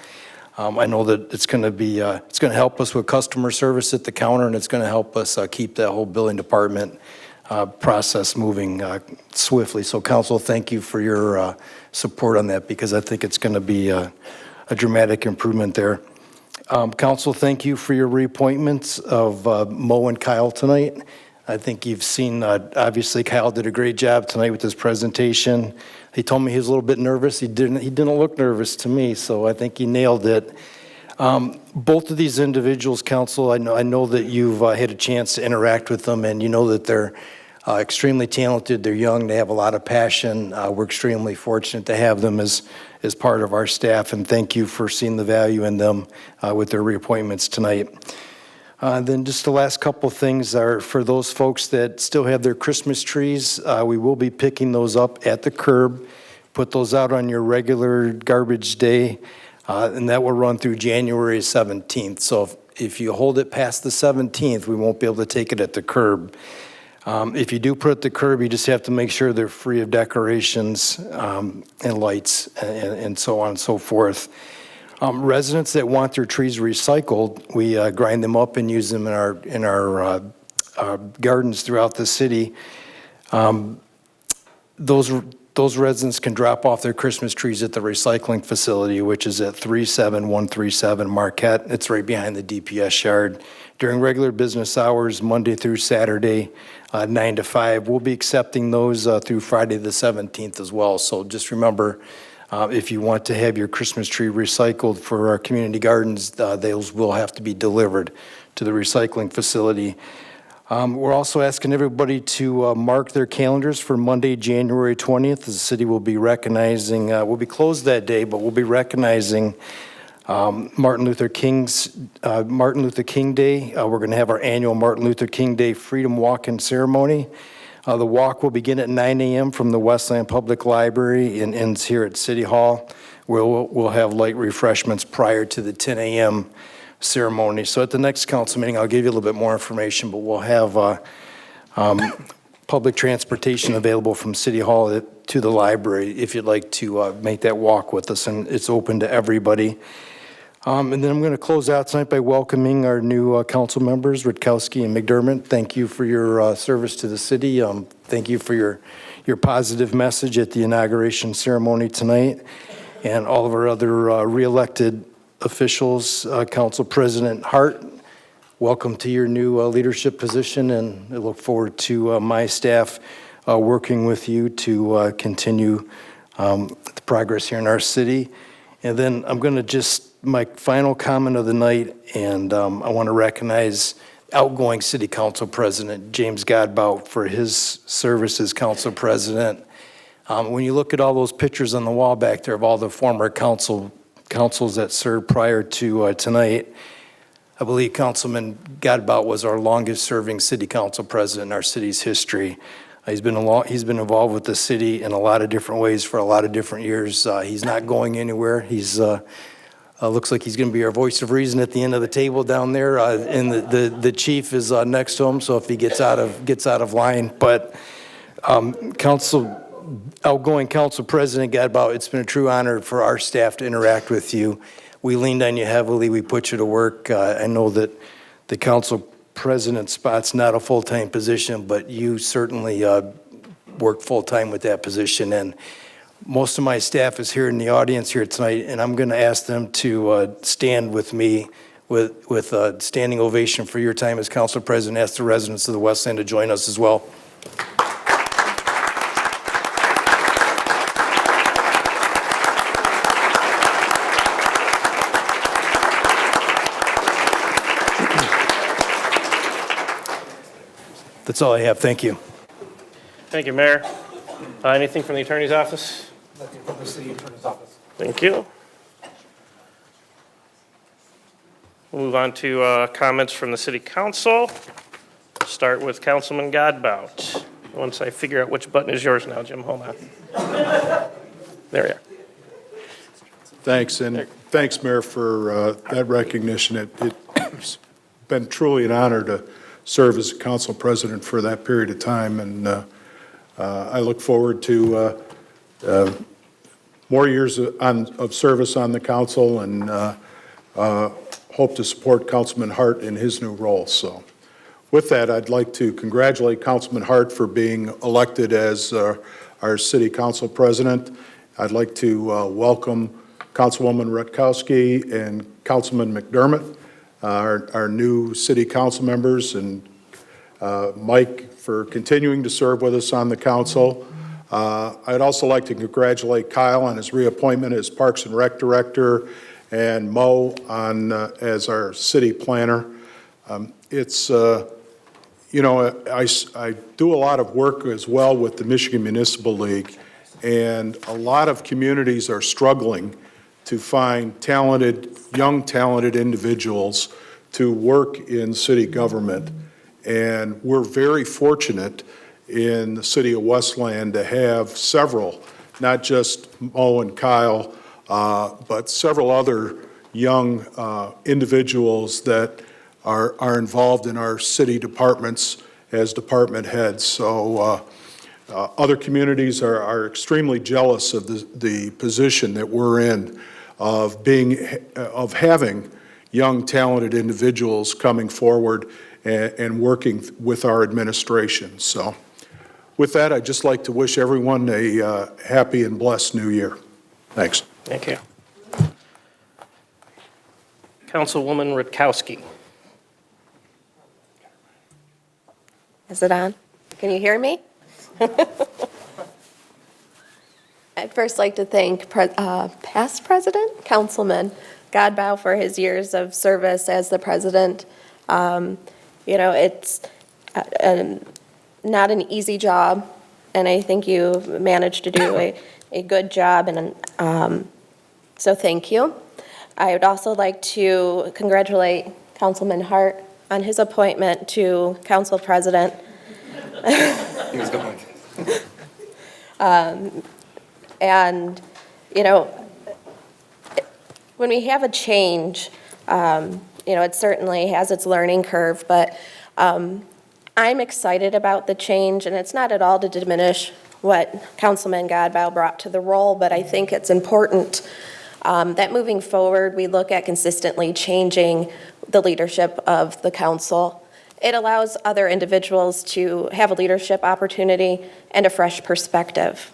I know that it's going to be, it's going to help us with customer service at the counter, and it's going to help us keep that whole building department process moving swiftly. So council, thank you for your support on that, because I think it's going to be a dramatic improvement there. Council, thank you for your reappointments of Mo and Kyle tonight. I think you've seen, obviously Kyle did a great job tonight with his presentation. He told me he was a little bit nervous. He didn't look nervous to me, so I think he nailed it. Both of these individuals, council, I know that you've had a chance to interact with them, and you know that they're extremely talented. They're young. They have a lot of passion. We're extremely fortunate to have them as part of our staff, and thank you for seeing the value in them with their reappointments tonight. Then just the last couple things are for those folks that still have their Christmas trees. We will be picking those up at the curb, put those out on your regular garbage day, and that will run through January 17th. So if you hold it past the 17th, we won't be able to take it at the curb. If you do put it at the curb, you just have to make sure they're free of decorations and lights and so on and so forth. Residents that want their trees recycled, we grind them up and use them in our gardens throughout the city. Those residents can drop off their Christmas trees at the recycling facility, which is at 37137 Marquette. It's right behind the DPS yard. During regular business hours, Monday through Saturday, 9 to 5. We'll be accepting those through Friday the 17th as well. So just remember, if you want to have your Christmas tree recycled for our community gardens, those will have to be delivered to the recycling facility. We're also asking everybody to mark their calendars for Monday, January 20th. The city will be recognizing, we'll be closed that day, but we'll be recognizing Martin Luther King Day. We're going to have our annual Martin Luther King Day Freedom Walk-in ceremony. The walk will begin at 9 a.m. from the Westland Public Library and ends here at City Hall. We'll have light refreshments prior to the 10 a.m. ceremony. So at the next council meeting, I'll give you a little bit more information, but we'll have public transportation available from City Hall to the library if you'd like to make that walk with us, and it's open to everybody. And then I'm going to close out tonight by welcoming our new council members, Rutkowski and McDermott. Thank you for your service to the city. Thank you for your positive message at the inauguration ceremony tonight. And all of our other re-elected officials, Council President Hart, welcome to your new leadership position, and I look forward to my staff working with you to continue the progress here in our city. And then I'm going to my final comment of the night, and I want to recognize outgoing City Council President James Godbout for his service as Council President. When you look at all those pictures on the wall back there of all the former councils that served prior to tonight, I believe Councilman Godbout was our longest serving City Council President in our city's history. He's been involved with the city in a lot of different ways for a lot of different years. He's not going anywhere. He's looks like he's going to be our voice of reason at the end of the table down there, and the chief is next to him. So if he gets out of line, but council, outgoing council president, Godbout, it's been a true honor for our staff to interact with you. We leaned on you heavily. We put you to work. I know that the council president spot's not a full-time position, but you certainly worked full-time with that position. And most of my staff is here in the audience here tonight, and I'm going to ask them to stand with me with a standing ovation for your time as council president. Ask the residents of the Westland to join us as well. That's all I have. Thank you. Thank you, Mayor. Anything from the attorney's office? Nothing from the city attorney's office. Thank you. We'll move on to comments from the city council. Start with Councilman Godbout. Once I figure out which button is yours now, Jim, hold on. There we are. Thanks, and thanks, Mayor, for that recognition. It's been truly an honor to serve as council president for that period of time, and I look forward to more years of service on the council, and hope to support Councilman Hart in his new role. So with that, I'd like to congratulate Councilman Hart for being elected as our city council president. I'd like to welcome Councilwoman Rutkowski and Councilman McDermott, our new city council members, and Mike for continuing to serve with us on the council. I'd also like to congratulate Kyle on his reappointment as Parks and Rec Director, and Mo on as our city planner. It's, you know, I do a lot of work as well with the Michigan Municipal League, and a lot of communities are struggling to find young talented individuals to work in city government. And we're very fortunate in the city of Westland to have several, not just Mo and Kyle, but several other young individuals that are involved in our city departments as department heads. So other communities are extremely jealous of the position that we're in of having young talented individuals coming forward and working with our administration. So with that, I'd just like to wish everyone a happy and blessed new year. Thanks. Thank you. Councilwoman Rutkowski. Is it on? Can you hear me? I'd first like to thank past president, Councilman Godbout, for his years of service as the president. You know, it's not an easy job, and I think you managed to do a good job, and so thank you. I would also like to congratulate Councilman Hart on his appointment to council president. He was going. And, you know, when we have a change, you know, it certainly has its learning curve, but I'm excited about the change, and it's not at all to diminish what Councilman Godbout brought to the role, but I think it's important that moving forward, we look at consistently changing the leadership of the council. It allows other individuals to have a leadership opportunity and a fresh perspective.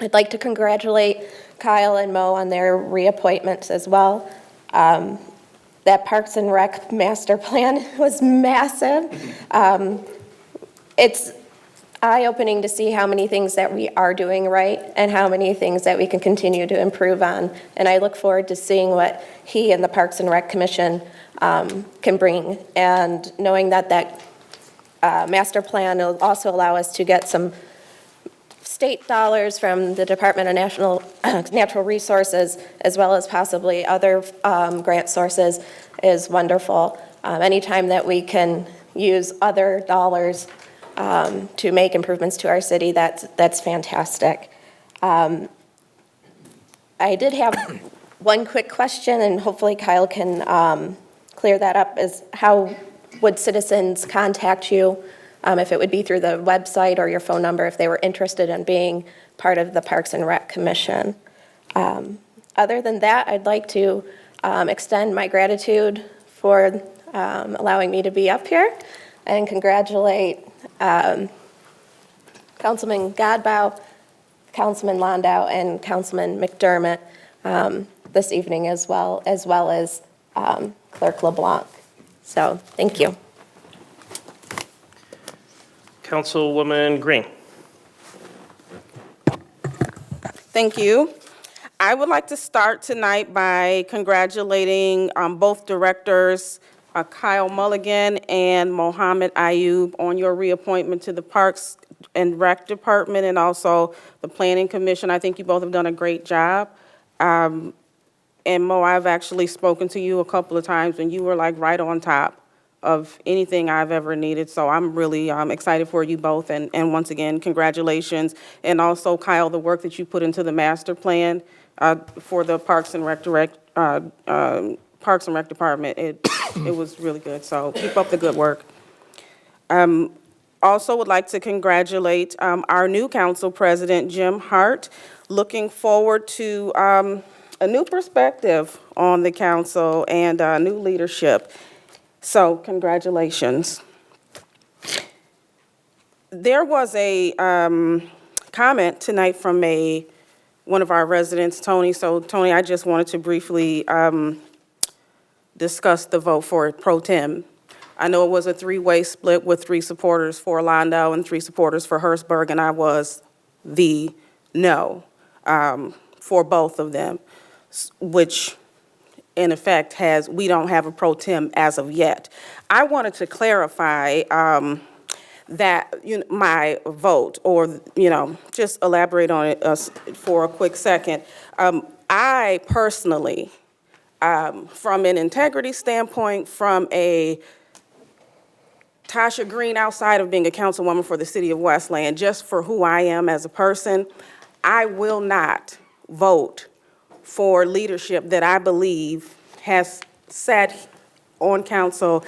I'd like to congratulate Kyle and Mo on their reappointments as well. That Parks and Rec master plan was massive. It's eye-opening to see how many things that we are doing right and how many things that we can continue to improve on. And I look forward to seeing what he and the Parks and Rec Commission can bring. And knowing that master plan will also allow us to get some state dollars from the Department of Natural Resources, as well as possibly other grant sources, is wonderful. Anytime that we can use other dollars to make improvements to our city, that's fantastic. I did have one quick question, and hopefully Kyle can clear that up, is how would citizens contact you if it would be through the website or your phone number, if they were interested in being part of the Parks and Rec Commission. Other than that, I'd like to extend my gratitude for allowing me to be up here and congratulate Councilman Godbout, Councilman Landau, and Councilman McDermott this evening as well as Clerk LeBlanc. So, thank you. Councilwoman Green. Thank you. I would like to start tonight by congratulating both directors, Kyle Mulligan and Mohammed Ayub, on your reappointment to the Parks and Rec Department and also the Planning Commission. I think you both have done a great job. And Mo, I've actually spoken to you a couple of times and you were like right on top of anything I've ever needed. So I'm really excited for you both. And once again, congratulations. And also, Kyle, the work that you put into the master plan for the Parks and Rec Department, it was really good. So keep up the good work. Also would like to congratulate our new council president, Jim Hart. Looking forward to a new perspective on the council and new leadership. So congratulations. There was a comment tonight from one of our residents, Tony. So Tony, I just wanted to briefly discuss the vote for pro tem. I know it was a three-way split with 3 supporters for Landau and 3 supporters for Hertzberg, and I was the no for both of them, which in effect we don't have a pro tem as of yet. I wanted to clarify that my vote, or just elaborate on it for a quick second. I personally, from an integrity standpoint, from a Tasha Green, outside of being a councilwoman for the city of Westland, just for who I am as a person, I will not vote for leadership that I believe has sat on council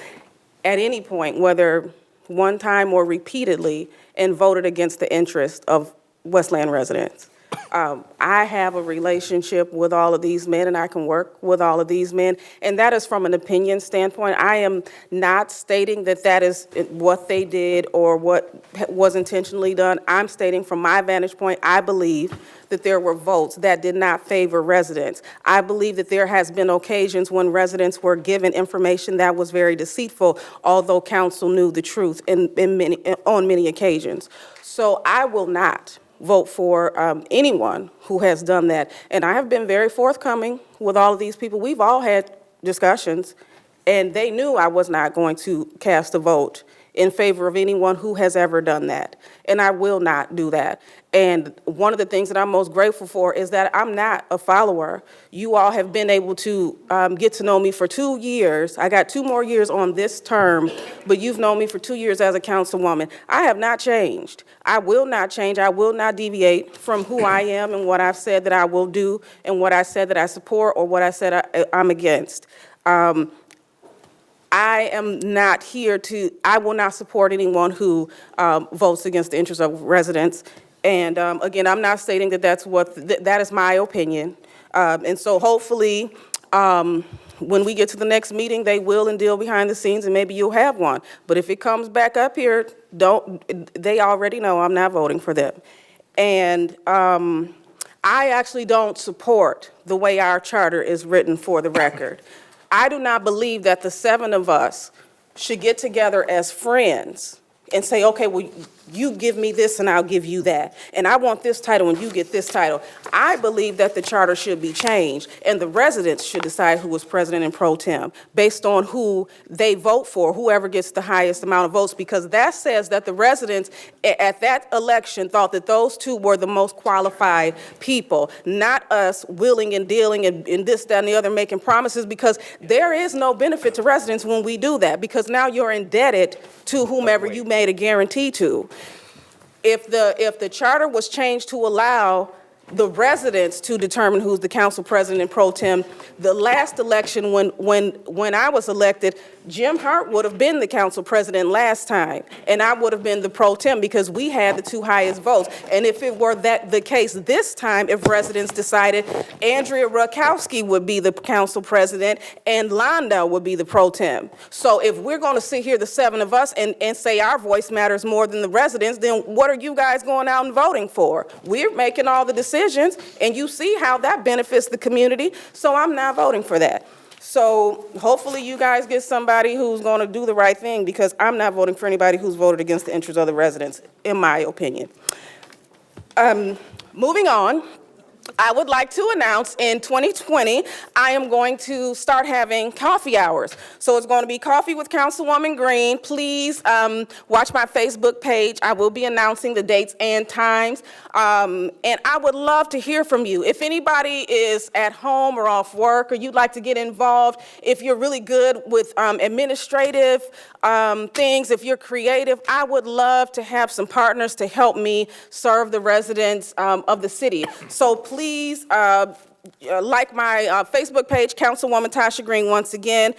at any point, whether one time or repeatedly, and voted against the interest of Westland residents. I have a relationship with all of these men, and I can work with all of these men, and that is from an opinion standpoint. I am not stating that that is what they did or what was intentionally done. I'm stating from my vantage point, I believe that there were votes that did not favor residents. I believe that there has been occasions when residents were given information that was very deceitful, although council knew the truth on many occasions. So I will not vote for anyone who has done that. And I have been very forthcoming with all of these people. We've all had discussions, and they knew I was not going to cast a vote in favor of anyone who has ever done that. And I will not do that. And one of the things that I'm most grateful for is that I'm not a follower. You all have been able to get to know me for 2 years. I got 2 more years on this term, but you've known me for 2 years as a councilwoman. I have not changed. I will not change. I will not deviate from who I am and what I've said that I will do and what I said that I support or what I said I'm against. I am not here I will not support anyone who votes against the interests of residents. And again, I'm not stating that that is my opinion. And so hopefully, when we get to the next meeting, they will and deal behind the scenes, and maybe you'll have one. But if it comes back up here, they already know I'm not voting for them. And I actually don't support the way our charter is written, for the record. I do not believe that the 7 of us should get together as friends and say, okay, well, you give me this and I'll give you that. And I want this title and you get this title. I believe that the charter should be changed and the residents should decide who is president and pro tem based on who they vote for, whoever gets the highest amount of votes, because that says that the residents at that election thought that those 2 were the most qualified people, not us willing and dealing and this, that, and the other, making promises, because there is no benefit to residents when we do that, because now you're indebted to whomever you made a guarantee to. If the charter was changed to allow the residents to determine who's the council president pro tem. The last election, when I was elected, Jim Hart would have been the council president last time, and I would have been the pro tem because we had the 2 highest votes. And if it were the case this time, if residents decided Andrea Rakowski would be the council president and Londo would be the pro tem. So if we're going to sit here, the 7 of us, and say our voice matters more than the residents, then what are you guys going out and voting for? We're making all the decisions, and you see how that benefits the community, so I'm not voting for that. So hopefully you guys get somebody who's going to do the right thing, because I'm not voting for anybody who's voted against the interests of the residents, in my opinion. Moving on, I would like to announce in 2020, I am going to start having coffee hours. So it's going to be Coffee with Councilwoman Green. Please watch my Facebook page. I will be announcing the dates and times. And I would love to hear from you. If anybody is at home or off work, or you'd like to get involved, if you're really good with administrative things, if you're creative, I would love to have some partners to help me serve the residents of the city. So please like my Facebook page, Councilwoman Tasha Green, once again,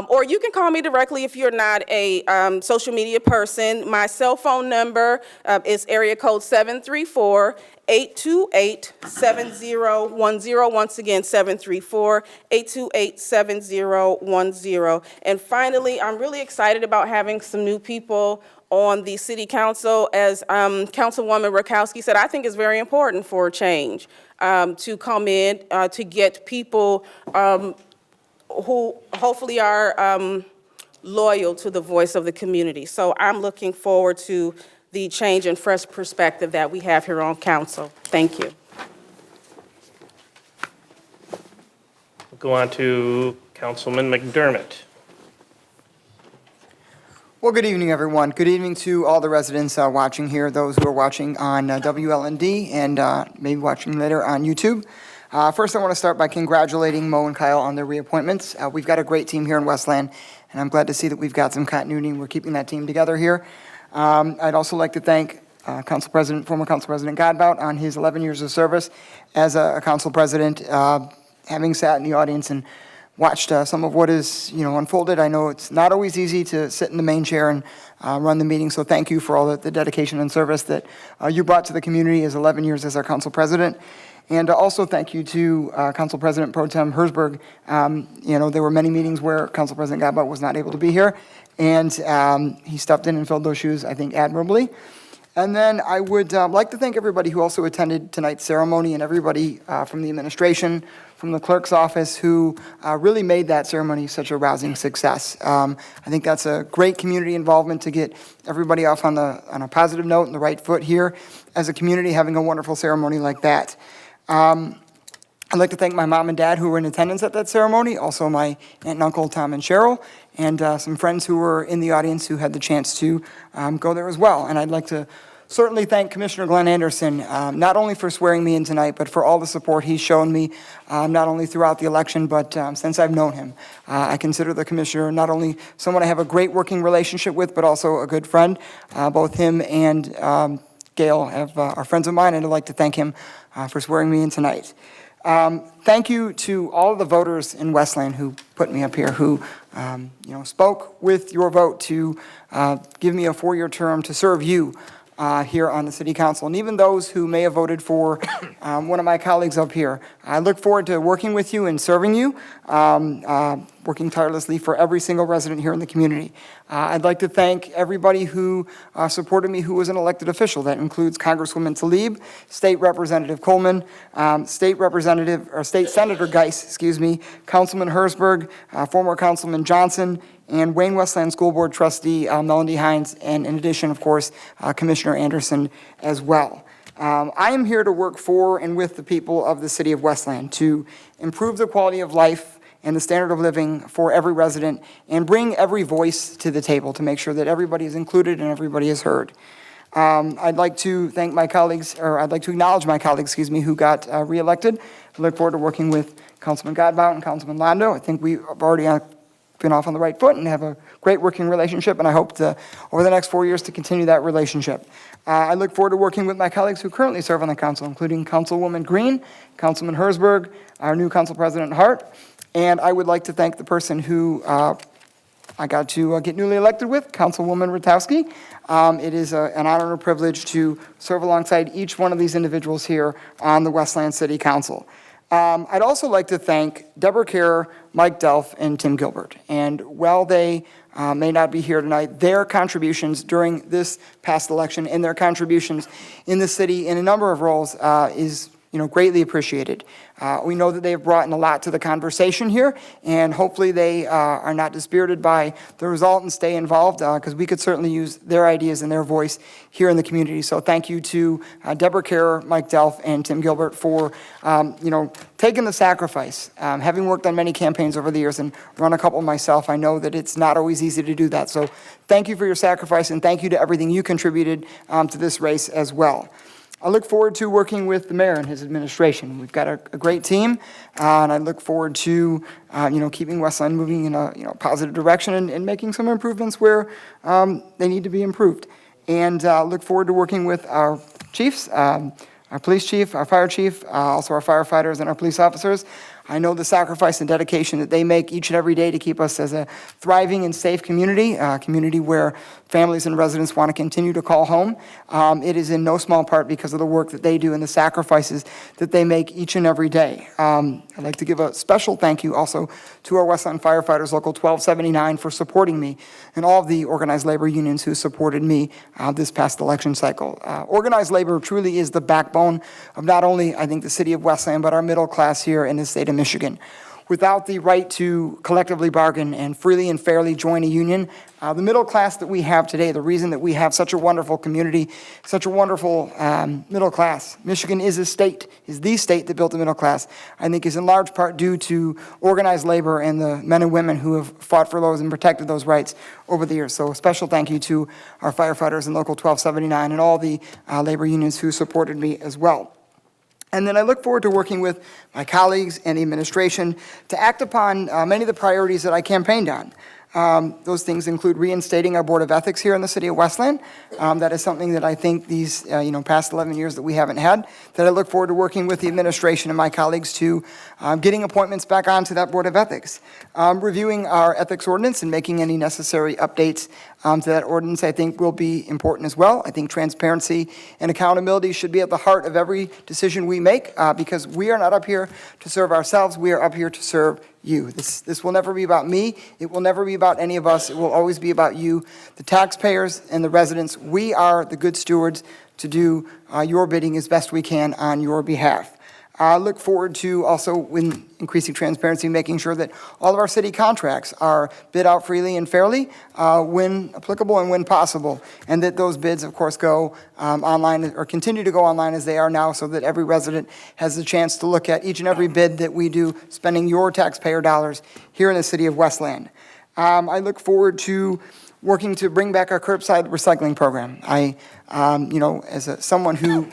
or you can call me directly if you're not a social media person. My cell phone number is area code 734-828-7010. Once again, 734-828-7010. And finally, I'm really excited about having some new people on the city council. As Councilwoman Rakowski said, I think it's very important for a change to come in, to get people who hopefully are loyal to the voice of the community. So I'm looking forward to the change and fresh perspective that we have here on council. Thank you. We'll go on to Councilman McDermott. Well, good evening, everyone. Good evening to all the residents watching here, those who are watching on WLND and maybe watching later on YouTube. First, I want to start by congratulating Mo and Kyle on their reappointments. We've got a great team here in Westland, and I'm glad to see that we've got some continuity and we're keeping that team together here. I'd also like to thank former Council President Godbout on his 11 years of service as a council president, having sat in the audience and watched some of what is, unfolded. I know it's not always easy to sit in the main chair and run the meeting, so thank you for all the dedication and service that you brought to the community as 11 years as our council president. And also thank you to Council President Pro Tem Hersberg. There were many meetings where Council President Godbout was not able to be here, and he stepped in and filled those shoes, I think, admirably. And then I would like to thank everybody who also attended tonight's ceremony, and everybody from the administration, from the clerk's office, who really made that ceremony such a rousing success. I think that's a great community involvement to get everybody off on a positive note and the right foot here as a community, having a wonderful ceremony like that. I'd like to thank my mom and dad who were in attendance at that ceremony, also my aunt and uncle, Tom and Cheryl, and some friends who were in the audience who had the chance to go there as well. And I'd like to certainly thank Commissioner Glenn Anderson, not only for swearing me in tonight, but for all the support he's shown me, not only throughout the election, but since I've known him. I consider the commissioner not only someone I have a great working relationship with, but also a good friend. Both him and Gail are friends of mine, and I'd like to thank him for swearing me in tonight. Thank you to all of the voters in Westland who put me up here, who spoke with your vote to give me a 4-year term to serve you here on the City Council, and even those who may have voted for one of my colleagues up here. I look forward to working with you and serving you, working tirelessly for every single resident here in the community. I'd like to thank everybody who supported me who was an elected official. That includes Congresswoman Tlaib, State Representative Coleman, State Senator Geis, Councilman Hersberg, former Councilman Johnson, and Wayne Westland School Board Trustee Melanie Hines, and in addition, of course, Commissioner Anderson as well. I am here to work for and with the people of the city of Westland to improve the quality of life and the standard of living for every resident, and bring every voice to the table to make sure that everybody is included and everybody is heard. I'd like to thank my colleagues, or I'd like to acknowledge my colleagues, who got reelected. I look forward to working with Councilman Godbout and Councilman Londo. I think we have already been off on the right foot and have a great working relationship, and I hope to, over the next 4 years, to continue that relationship. I look forward to working with my colleagues who currently serve on the council, including Councilwoman Green, Councilman Hersberg, our new Council President Hart, and I would like to thank the person who I got to get newly elected with, Councilwoman Rutowski. It is an honor and a privilege to serve alongside each one of these individuals here on the Westland City Council. I'd also like to thank Deborah Kerr, Mike Delph, and Tim Gilbert. And while they may not be here tonight, their contributions during this past election and their contributions in the city in a number of roles is greatly appreciated. We know that they have brought in a lot to the conversation here, and hopefully they are not dispirited by the result and stay involved, because we could certainly use their ideas and their voice here in the community. So thank you to Deborah Kerr, Mike Delph, and Tim Gilbert for, taking the sacrifice. Having worked on many campaigns over the years and run a couple myself, I know that it's not always easy to do that. So thank you for your sacrifice, and thank you to everything you contributed to this race as well. I look forward to working with the mayor and his administration. We've got a great team, and I look forward to, keeping Westland moving in a positive direction and making some improvements where they need to be improved. And look forward to working with our chiefs, our police chief, our fire chief, also our firefighters and our police officers. I know the sacrifice and dedication that they make each and every day to keep us as a thriving and safe community, a community where families and residents want to continue to call home. It is in no small part because of the work that they do and the sacrifices that they make each and every day. I'd like to give a special thank you also to our Westland firefighters, Local 1279, for supporting me, and all of the organized labor unions who supported me this past election cycle. Organized labor truly is the backbone of not only, I think, the city of Westland, but our middle class here in the state of Michigan. Without the right to collectively bargain and freely and fairly join a union, the middle class that we have today, the reason that we have such a wonderful community, such a wonderful middle class, Michigan is the state that built the middle class, I think is in large part due to organized labor and the men and women who have fought for those and protected those rights over the years. So a special thank you to our firefighters in Local 1279 and all the labor unions who supported me as well. And then I look forward to working with my colleagues and the administration to act upon many of the priorities that I campaigned on. Those things include reinstating our Board of Ethics here in the city of Westland. That is something that I think these past 11 years that we haven't had, that I look forward to working with the administration and my colleagues to getting appointments back onto that Board of Ethics. Reviewing our ethics ordinance and making any necessary updates to that ordinance, I think, will be important as well. I think transparency and accountability should be at the heart of every decision we make, because we are not up here to serve ourselves. We are up here to serve you. This will never be about me. It will never be about any of us. It will always be about you, the taxpayers and the residents. We are the good stewards to do your bidding as best we can on your behalf. I look forward to also, when increasing transparency, making sure that all of our city contracts are bid out freely and fairly when applicable and when possible, and that those bids, of course, go online or continue to go online as they are now, so that every resident has the chance to look at each and every bid that we do, spending your taxpayer dollars here in the city of Westland. I look forward to working to bring back our curbside recycling program. As someone who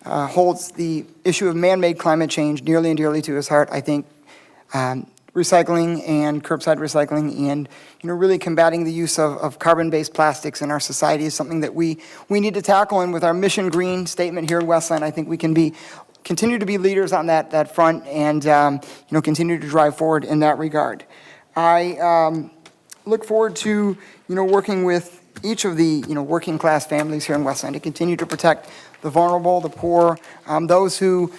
holds the issue of man-made climate change nearly and dearly to his heart, I think recycling and curbside recycling and really combating the use of carbon-based plastics in our society is something that we need to tackle. And with our Mission Green statement here in Westland, I think we can continue to be leaders on that front and continue to drive forward in that regard. I look forward to working with each of the working class families here in Westland to continue to protect the vulnerable, the poor, those who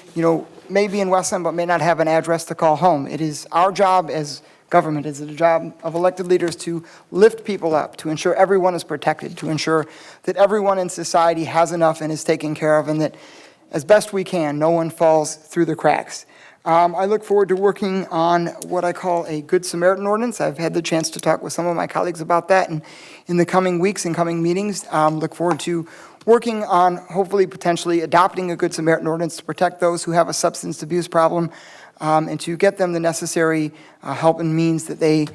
may be in Westland but may not have an address to call home. It is our job as government, it is the job of elected leaders to lift people up, to ensure everyone is protected, to ensure that everyone in society has enough and is taken care of, and that as best we can, no one falls through the cracks. I look forward to working on what I call a Good Samaritan ordinance. I've had the chance to talk with some of my colleagues about that, and in the coming weeks and coming meetings, look forward to working on hopefully potentially adopting a Good Samaritan ordinance to protect those who have a substance abuse problem, and to get them the necessary help and means that they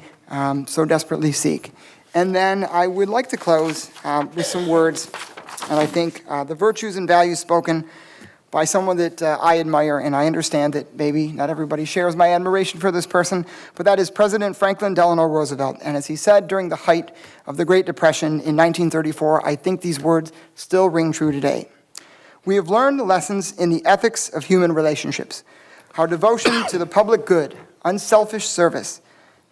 so desperately seek. And then I would like to close with some words, and I think the virtues and values spoken by someone that I admire, and I understand that maybe not everybody shares my admiration for this person, but that is President Franklin Delano Roosevelt. And as he said during the height of the Great Depression in 1934, I think these words still ring true today. We have learned the lessons in the ethics of human relationships, how devotion to the public good, unselfish service,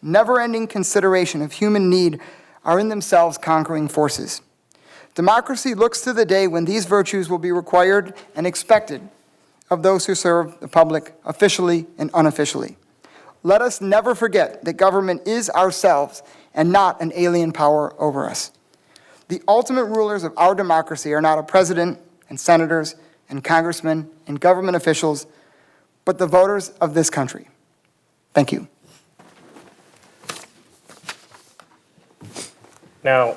never-ending consideration of human need are in themselves conquering forces. Democracy looks to the day when these virtues will be required and expected of those who serve the public officially and unofficially. Let us never forget that government is ourselves and not an alien power over us. The ultimate rulers of our democracy are not a president and senators and congressmen and government officials, but the voters of this country. Thank you. Now,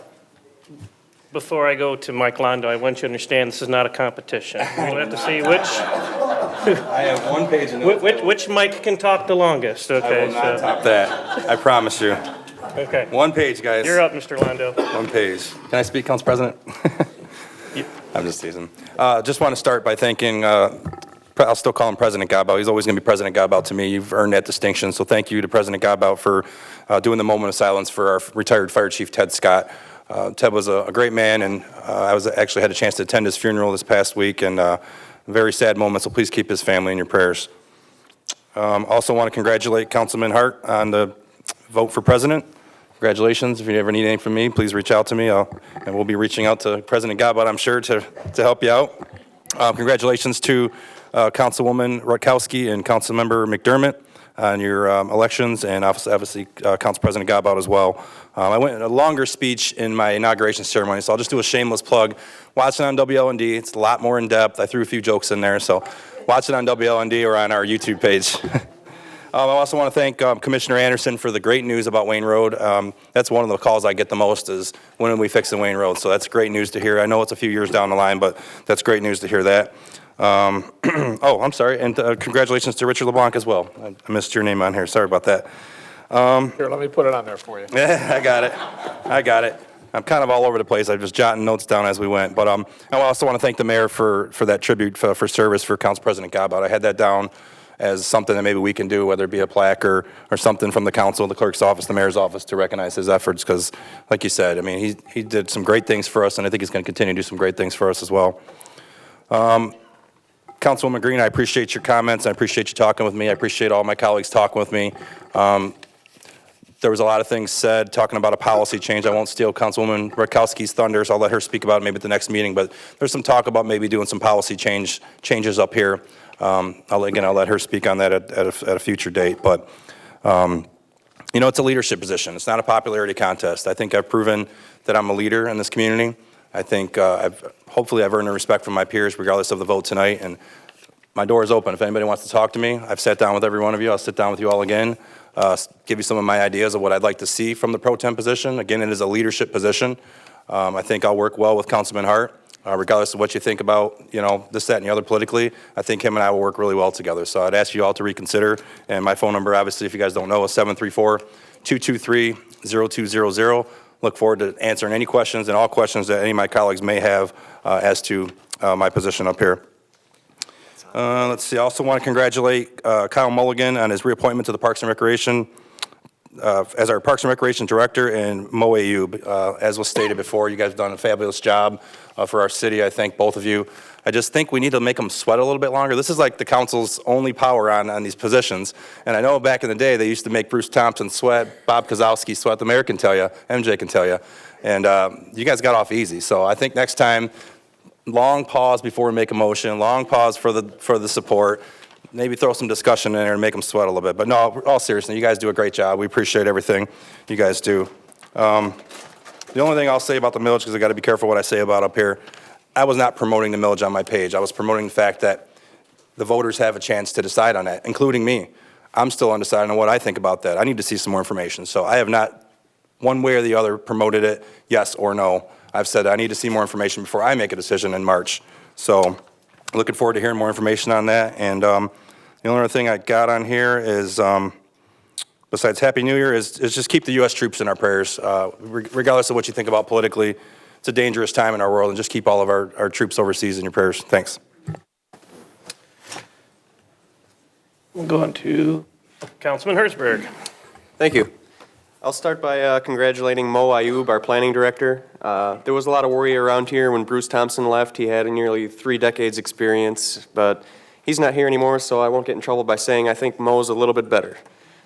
before I go to Mike Londo, I want you to understand this is not a competition. We'll have to see which. I have 1 page of notes. Which Mike can talk the longest, okay? I will not top that. I promise you. Okay. 1 page, guys. You're up, Mr. Londo. 1 page. Can I speak, Council President? I'm just teasing. Just want to start by thanking, I'll still call him President Godbout. He's always going to be President Godbout to me. You've earned that distinction. So thank you to President Godbout for doing the moment of silence for our retired Fire Chief Ted Scott. Ted was a great man, and I actually had a chance to attend his funeral this past week, and a very sad moment, so please keep his family in your prayers. Also want to congratulate Councilman Hart on the vote for president. Congratulations. If you ever need anything from me, please reach out to me, and we'll be reaching out to President Godbout, I'm sure, to help you out. Congratulations to Councilwoman Rutkowski and Councilmember McDermott on your elections, and obviously Council President Godbout as well. I went in a longer speech in my inauguration ceremony, so I'll just do a shameless plug. Watch it on WLND. It's a lot more in depth. I threw a few jokes in there, so watch it on WLND or on our YouTube page. I also want to thank Commissioner Anderson for the great news about Wayne Road. That's one of the calls I get the most is, when are we fixing Wayne Road? So that's great news to hear. I know it's a few years down the line, but that's great news to hear that. Oh, I'm sorry, and congratulations to Richard LeBlanc as well. I missed your name on here. Sorry about that. Here, let me put it on there for you. Yeah, I got it. I'm kind of all over the place. I'm just jotting notes down as we went. But I also want to thank the mayor for that tribute for service for Council President Godbout. I had that down as something that maybe we can do, whether it be a plaque or something from the council, the clerk's office, the mayor's office, to recognize his efforts. Because, like you said, I mean, he did some great things for us, and I think he's going to continue to do some great things for us as well. Councilwoman Green, I appreciate your comments. I appreciate you talking with me. I appreciate all my colleagues talking with me. There was a lot of things said talking about a policy change. I won't steal Councilwoman Rutkowski's thunder, so I'll let her speak about it maybe at the next meeting. But there's some talk about maybe doing some policy changes up here. I'll let her speak on that at a future date. But you know, it's a leadership position. It's not a popularity contest. I think I've proven that I'm a leader in this community. I think hopefully I've earned the respect from my peers regardless of the vote tonight, and my door is open. If anybody wants to talk to me, I've sat down with every one of you. I'll sit down with you all again, give you some of my ideas of what I'd like to see from the pro tem position. Again, it is a leadership position. I think I'll work well with Councilman Hart, regardless of what you think about, you know, this, that, and the other politically. I think him and I will work really well together. So I'd ask you all to reconsider, and my phone number, obviously, if you guys don't know, is 734-223-0200. Look forward to answering any questions and all questions that any of my colleagues may have as to my position up here. Let's see. I also want to congratulate Kyle Mulligan on his reappointment to the Parks and Recreation as our Parks and Recreation Director, and Mo Ayoub. As was stated before, you guys have done a fabulous job for our city. I thank both of you. I just think we need to make them sweat a little bit longer. This is like the council's only power on these positions. And I know back in the day, they used to make Bruce Thompson sweat, Bob Kozowski sweat. The mayor can tell you, MJ can tell you. And you guys got off easy. So I think next time, long pause before we make a motion, long pause for the support. Maybe throw some discussion in there and make them sweat a little bit. But no, all seriously, you guys do a great job. We appreciate everything you guys do. The only thing I'll say about the millage, because I got to be careful what I say about up here, I was not promoting the millage on my page. I was promoting the fact that the voters have a chance to decide on that, including me. I'm still undecided on what I think about that. I need to see some more information. So I have not, one way or the other, promoted it, yes or no. I've said I need to see more information before I make a decision in March. So looking forward to hearing more information on that. And the only other thing I got on here is, besides Happy New Year, is just keep the U.S. troops in our prayers. Regardless of what you think about politically, it's a dangerous time in our world, and just keep all of our troops overseas in your prayers. Thanks. We'll go on to Councilman Hertzberg. Thank you. I'll start by congratulating Mo Ayub, our planning director. There was a lot of worry around here when Bruce Thompson left. He had nearly 3 decades experience, but he's not here anymore, so I won't get in trouble by saying I think Mo's a little bit better.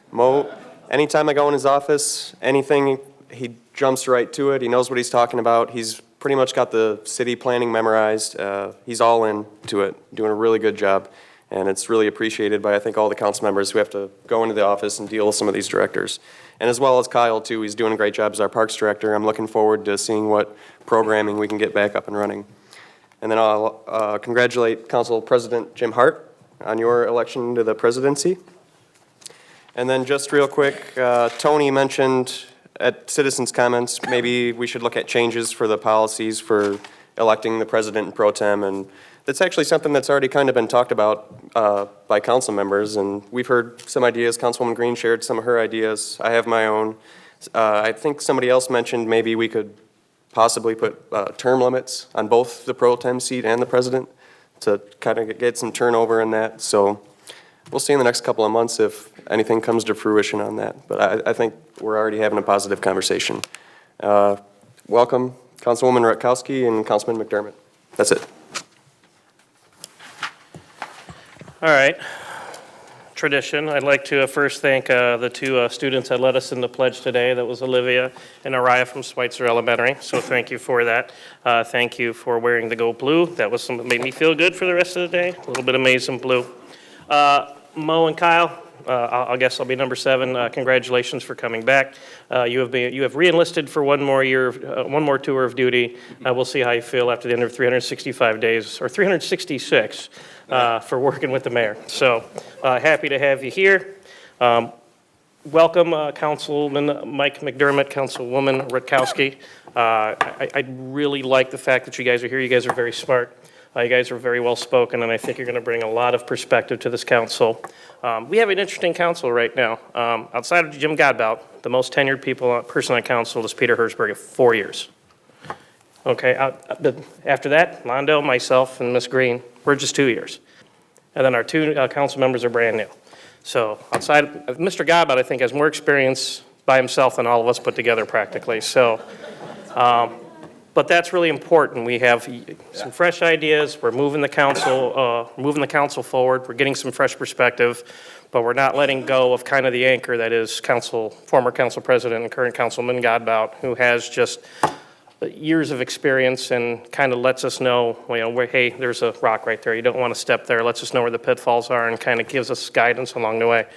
Mo, anytime I go in his office, anything, he jumps right to it. He knows what he's talking about. He's pretty much got the city planning memorized. He's all in to it, doing a really good job. And it's really appreciated by, I think, all the council members who have to go into the office and deal with some of these directors. And as well as Kyle, too, he's doing a great job as our parks director. I'm looking forward to seeing what programming we can get back up and running. And then I'll congratulate Council President Jim Hart on your election to the presidency. And then just real quick, Tony mentioned at citizens' comments, maybe we should look at changes for the policies for electing the president and pro tem, and that's actually something that's already kind of been talked about by council members, and we've heard some ideas. Councilwoman Green shared some of her ideas. I have my own. I think somebody else mentioned maybe we could possibly put term limits on both the pro tem seat and the president to kind of get some turnover in that. So we'll see in the next couple of months if anything comes to fruition on that. But I think we're already having a positive conversation. Welcome, Councilwoman Rutkowski and Councilman McDermott. That's it. All right. Tradition. I'd like to first thank the 2 students that led us in the pledge today. That was Olivia and Araya from Schweitzer Elementary. So thank you for that. Thank you for wearing the Go Blue. That was something that made me feel good for the rest of the day. A little bit of maize and blue. Mo and Kyle, I guess I'll be number 7. Congratulations for coming back. You have re-enlisted for one more year, one more tour of duty. We'll see how you feel after the end of 365 days, or 366, for working with the mayor. So happy to have you here. Welcome, Councilman Mike McDermott, Councilwoman Rutkowski. I really like the fact that you guys are here. You guys are very smart. You guys are very well spoken, and I think you're going to bring a lot of perspective to this council. We have an interesting council right now. Outside of Jim Godbout, the most tenured person on council is Peter Hertzberg at 4 years. Okay, after that, Londo, myself, and Ms. Green, we're just 2 years. And then our 2 council members are brand new. So outside of Mr. Godbout, I think, has more experience by himself than all of us put together practically. So. But that's really important. We have some fresh ideas. We're moving the council forward. We're getting some fresh perspective, but we're not letting go of kind of the anchor that is former council president and current councilman Godbout, who has just years of experience and kind of lets us know, hey, there's a rock right there. You don't want to step there. Lets us know where the pitfalls are and kind of gives us guidance along the way.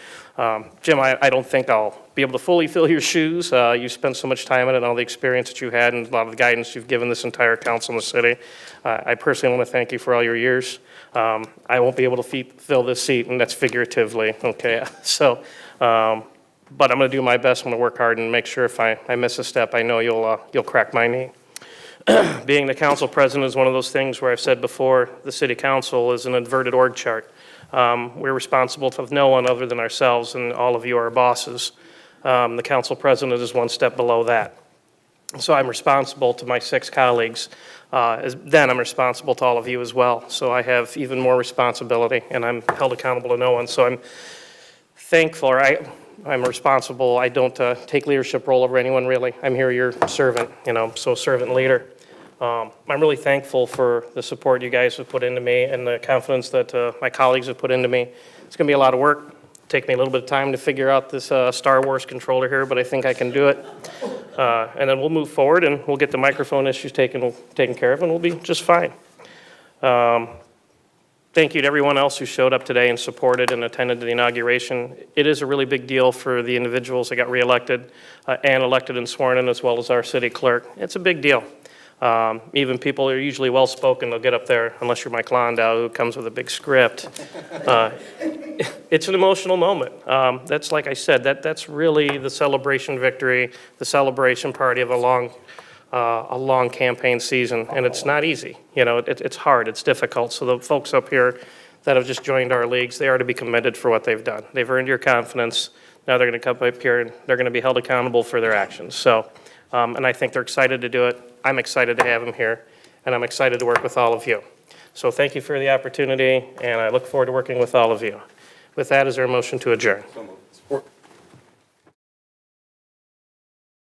Jim, I don't think I'll be able to fully fill your shoes. You spent so much time in it and all the experience that you had and a lot of the guidance you've given this entire council in the city. I personally want to thank you for all your years. I won't be able to fill this seat, and that's figuratively, okay? So, but I'm going to do my best. I'm going to work hard and make sure if I miss a step, I know you'll crack my knee. Being the council president is one of those things where I've said before, the city council is an inverted org chart. We're responsible to no one other than ourselves, and all of you are bosses. The council president is one step below that. So I'm responsible to my 6 colleagues. Then I'm responsible to all of you as well. So I have even more responsibility, and I'm held accountable to no one. So I'm thankful, I'm responsible. I don't take leadership role over anyone, really. I'm here your servant, so servant leader. I'm really thankful for the support you guys have put into me and the confidence that my colleagues have put into me. It's going to be a lot of work. Take me a little bit of time to figure out this Star Wars controller here, but I think I can do it. And then we'll move forward and we'll get the microphone issues taken care of, and we'll be just fine. Thank you to everyone else who showed up today and supported and attended the inauguration. It is a really big deal for the individuals that got reelected and elected and sworn in, as well as our city clerk. It's a big deal. Even people who are usually well-spoken, they'll get up there, unless you're Mike Landau, who comes with a big script. It's an emotional moment. That's, like I said, that's really the celebration victory, the celebration party of a long campaign season, and it's not easy. It's hard, it's difficult. So the folks up here that have just joined our leagues, they are to be commended for what they've done. They've earned your confidence. Now they're going to come up here and they're going to be held accountable for their actions. So, and I think they're excited to do it. I'm excited to have them here, and I'm excited to work with all of you. So thank you for the opportunity, and I look forward to working with all of you. With that, is there a motion to adjourn? Support.